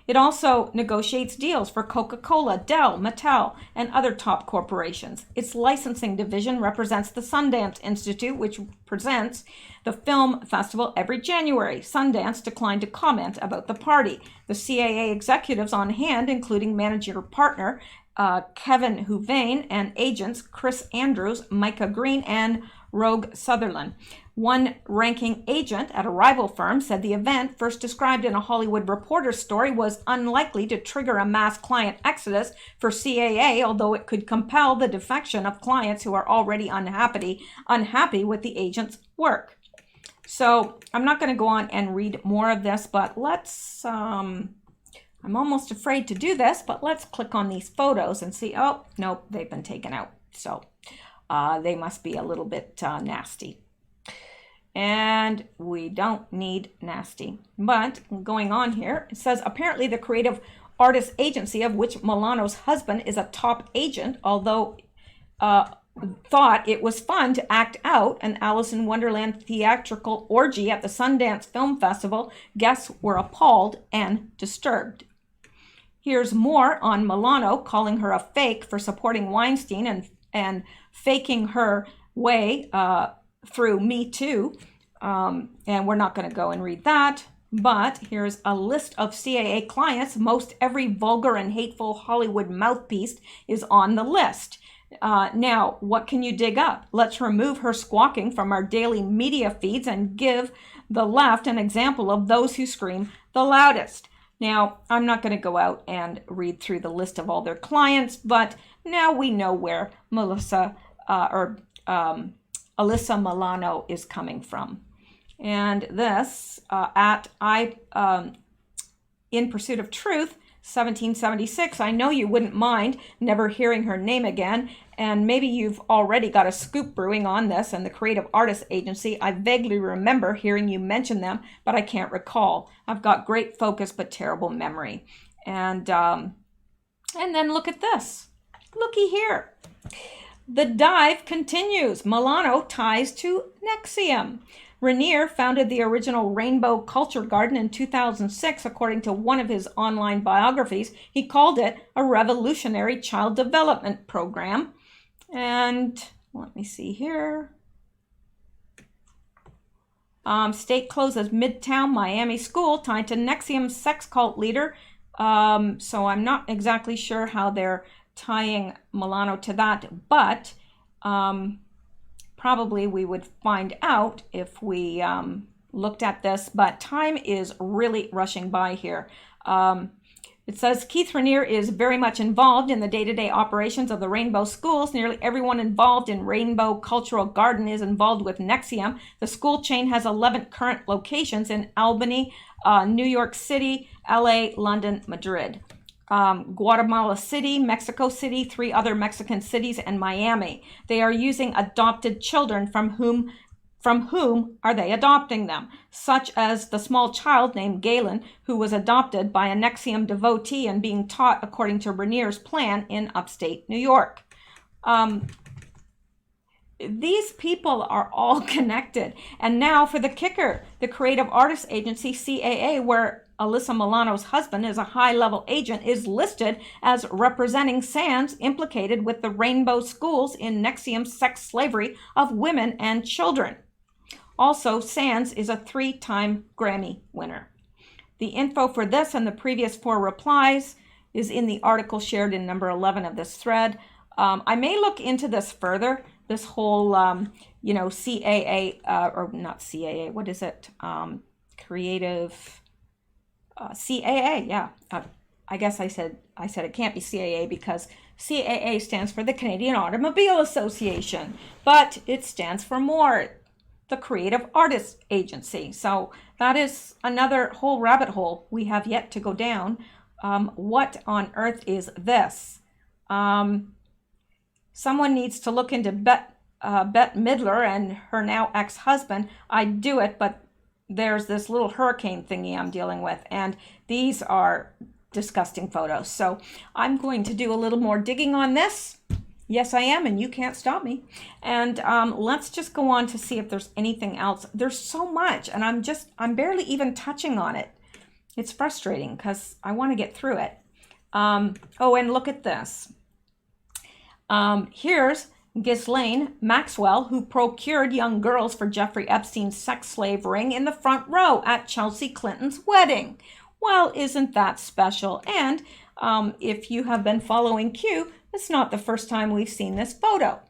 It also negotiates deals for Coca-Cola, Dell, Mattel, and other top corporations. Its licensing division represents the Sundance Institute, which presents the film festival every January. Sundance declined to comment about the party. The CAA executives on hand, including manager partner Kevin Huvane and agents Chris Andrews, Micah Green, and Rogue Sutherland. One ranking agent at a rival firm said the event, first described in a Hollywood Reporter story, was unlikely to trigger a mass client exodus for CAA, although it could compel the defection of clients who are already unhappy with the agent's work. So I'm not going to go on and read more of this, but let's, I'm almost afraid to do this, but let's click on these photos and see. Oh, nope, they've been taken out. So they must be a little bit nasty. And we don't need nasty. But going on here, it says apparently the creative artist agency, of which Milano's husband is a top agent, although thought it was fun to act out an Alice in Wonderland theatrical orgy at the Sundance Film Festival, guests were appalled and disturbed. Here's more on Milano calling her a fake for supporting Weinstein and faking her way through Me Too. And we're not going to go and read that. But here's a list of CAA clients. Most every vulgar and hateful Hollywood mouthpiece is on the list. Now, what can you dig up? Let's remove her squawking from our daily media feeds and give the left an example of those who scream the loudest. Now, I'm not going to go out and read through the list of all their clients, but now we know where Alyssa Milano is coming from. And this, In Pursuit of Truth, 1776, I know you wouldn't mind never hearing her name again, and maybe you've already got a scoop brewing on this and the Creative Artists Agency. I vaguely remember hearing you mention them, but I can't recall. I've got great focus but terrible memory. And then look at this. Looky here. The dive continues. Milano ties to NXIVM. Rainier founded the original Rainbow Culture Garden in 2006, according to one of his online biographies. He called it a revolutionary child development program. And let me see here. State closes Midtown Miami school tied to NXIVM sex cult leader. So I'm not exactly sure how they're tying Milano to that, but probably we would find out if we looked at this, but time is really rushing by here. It says Keith Rainier is very much involved in the day-to-day operations of the Rainbow Schools. Nearly everyone involved in Rainbow Cultural Garden is involved with NXIVM. The school chain has 11 current locations in Albany, New York City, LA, London, Madrid, Guatemala City, Mexico City, 3 other Mexican cities, and Miami. They are using adopted children. From whom are they adopting them? Such as the small child named Galen, who was adopted by a NXIVM devotee and being taught according to Rainier's plan in upstate New York. These people are all connected. And now for the kicker, the Creative Artists Agency, CAA, where Alyssa Milano's husband is a high-level agent, is listed as representing Sands implicated with the Rainbow Schools in NXIVM sex slavery of women and children. Also, Sands is a 3-time Grammy winner. The info for this and the previous 4 replies is in the article shared in number 11 of this thread. I may look into this further, this whole, CAA, or not CAA, what is it? Creative... CAA, yeah. I guess I said it can't be CAA because CAA stands for the Canadian Automobile Association, but it stands for more, the Creative Artists Agency. So that is another whole rabbit hole we have yet to go down. What on earth is this? Someone needs to look into Bette Midler and her now ex-husband. I'd do it, but there's this little hurricane thingy I'm dealing with, and these are disgusting photos. So I'm going to do a little more digging on this. Yes, I am, and you can't stop me. And let's just go on to see if there's anything else. There's so much, and I'm barely even touching on it. It's frustrating because I want to get through it. Oh, and look at this. Here's Ghislaine Maxwell, who procured young girls for Jeffrey Epstein's sex slave ring in the front row at Chelsea Clinton's wedding. Well, isn't that special? And if you have been following Q, it's not the first time we've seen this photo.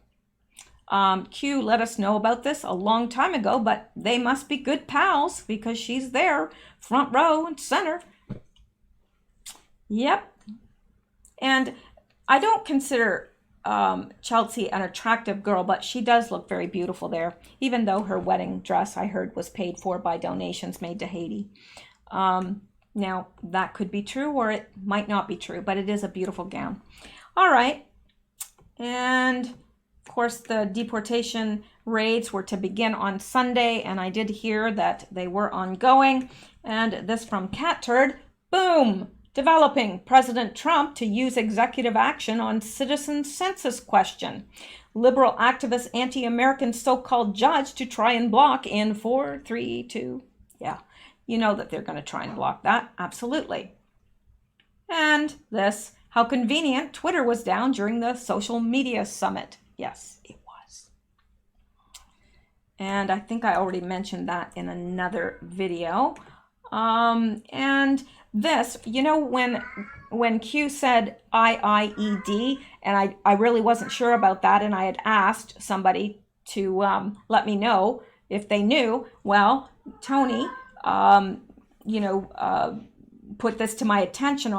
Q let us know about this a long time ago, but they must be good pals because she's there, front row and center. Yep. And I don't consider Chelsea an attractive girl, but she does look very beautiful there, even though her wedding dress, I heard, was paid for by donations made to Haiti. Now, that could be true or it might not be true, but it is a beautiful gown. All right. And of course, the deportation raids were to begin on Sunday, and I did hear that they were ongoing. And this from Cat Turd, boom, developing President Trump to use executive action on citizen census question. Liberal activist anti-American so-called judge to try and block in 4, 3, 2. Yeah, you know that they're going to try and block that. Absolutely. And this, how convenient, Twitter was down during the social media summit. Yes, it was. And I think I already mentioned that in another video. And this, you know, when Q said IIED, and I really wasn't sure about that, and I had asked somebody to let me know if they knew. Well, Tony, put this to my attention,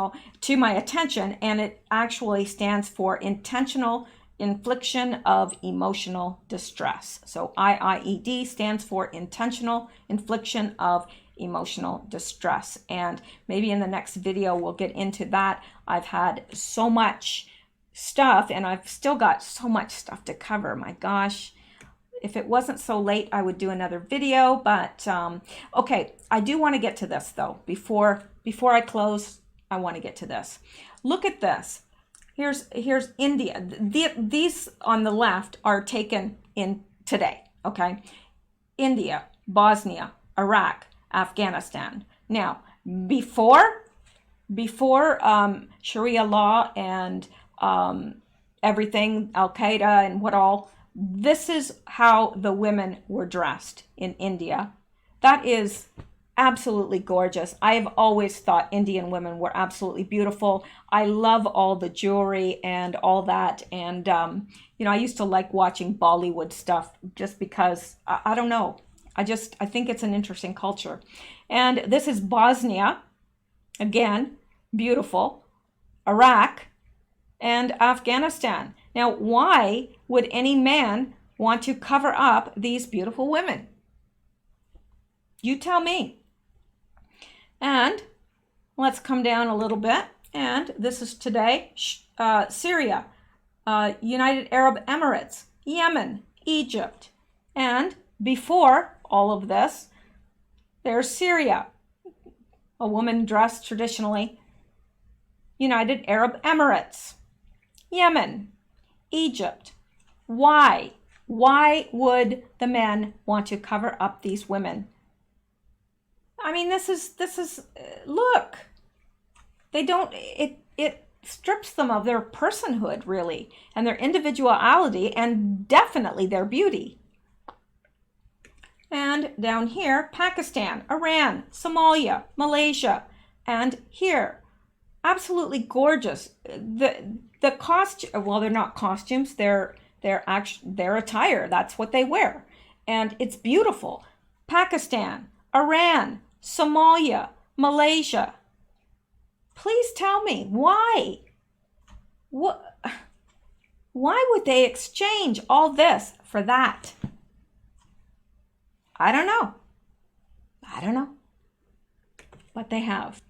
and it actually stands for intentional infliction of emotional distress. So IIED stands for intentional infliction of emotional distress. And maybe in the next video we'll get into that. I've had so much stuff and I've still got so much stuff to cover. My gosh, if it wasn't so late I would do another video, but okay, I do want to get to this though. Before I close, I want to get to this. Look at this. Here's India. These on the left are taken in today, okay? India, Bosnia, Iraq, Afghanistan. Now, before Sharia law and everything, Al-Qaeda and what all, this is how the women were dressed in India. That is absolutely gorgeous. I have always thought Indian women were absolutely beautiful. I love all the jewelry and all that. And, I used to like watching Bollywood stuff just because, I don't know. I think it's an interesting culture. And this is Bosnia, again, beautiful, Iraq, and Afghanistan. Now, why would any man want to cover up these beautiful women? You tell me. And let's come down a little bit. And this is today, Syria, United Arab Emirates, Yemen, Egypt. And before all of this, there's Syria, a woman dressed traditionally, United Arab Emirates, Yemen, Egypt. Why? Why would the men want to cover up these women? I mean, this is look, it strips them of their personhood, really, and their individuality, and definitely their beauty. And down here, Pakistan, Iran, Somalia, Malaysia, and here, absolutely gorgeous. The costume, well, they're not costumes, they're attire. That's what they wear, and it's beautiful. Pakistan, Iran, Somalia, Malaysia. Please tell me why. Why would they exchange all this for that? I don't know. But they have.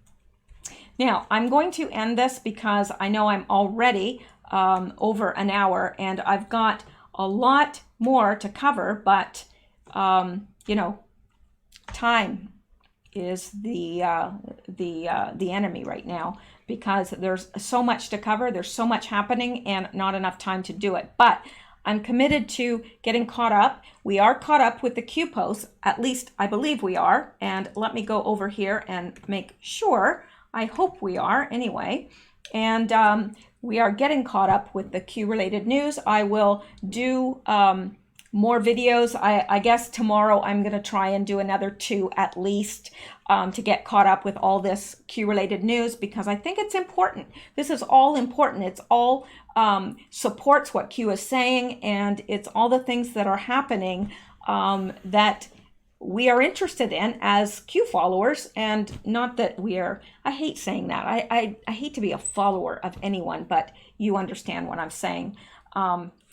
Now, I'm going to end this because I know I'm already over an hour and I've got a lot more to cover, but time is the enemy right now because there's so much to cover, there's so much happening and not enough time to do it. But I'm committed to getting caught up. We are caught up with the Q posts, at least I believe we are. And let me go over here and make sure. I hope we are anyway. And we are getting caught up with the Q related news. I will do more videos. I guess tomorrow I'm going to try and do another 2 at least to get caught up with all this Q related news, because I think it's important. This is all important. It's all supports what Q is saying, and it's all the things that are happening that we are interested in as Q followers. And not that we are, I hate saying that. I hate to be a follower of anyone, but you understand what I'm saying.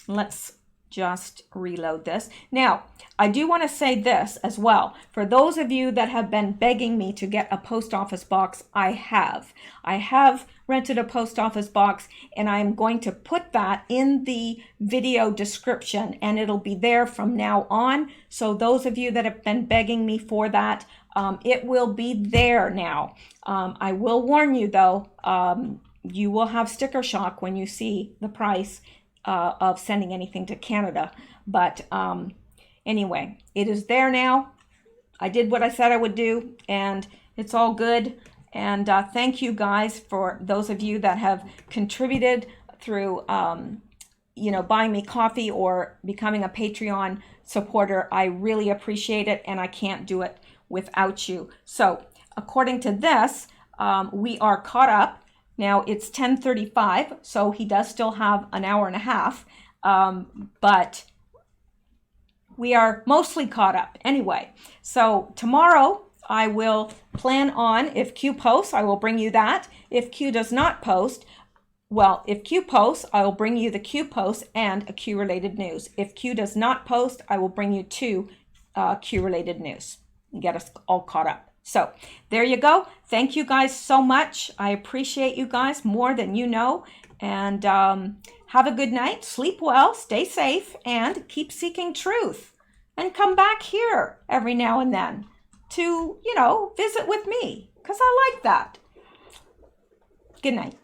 Let's just reload this. Now, I do want to say this as well. For those of you that have been begging me to get a post office box, I have rented a post office box, and I'm going to put that in the video description, and it'll be there from now on. So those of you that have been begging me for that, it will be there now. I will warn you though, you will have sticker shock when you see the price of sending anything to Canada. But anyway, it is there now. I did what I said I would do, and it's all good. And thank you guys for those of you that have contributed through, buying me coffee or becoming a Patreon supporter. I really appreciate it, and I can't do it without you. So according to this, we are caught up. Now it's 10:35, so he does still have an hour and a half, but we are mostly caught up anyway. So tomorrow I will plan on, if Q posts, I will bring you that. If Q does not post, well, if Q posts, I will bring you the Q posts and a Q related news. If Q does not post, I will bring you 2 Q related news and get us all caught up. So there you go. Thank you guys so much. I appreciate you guys more than you know. And have a good night. Sleep well, stay safe, and keep seeking truth. And come back here every now and then to, visit with me, because I like that. Good night.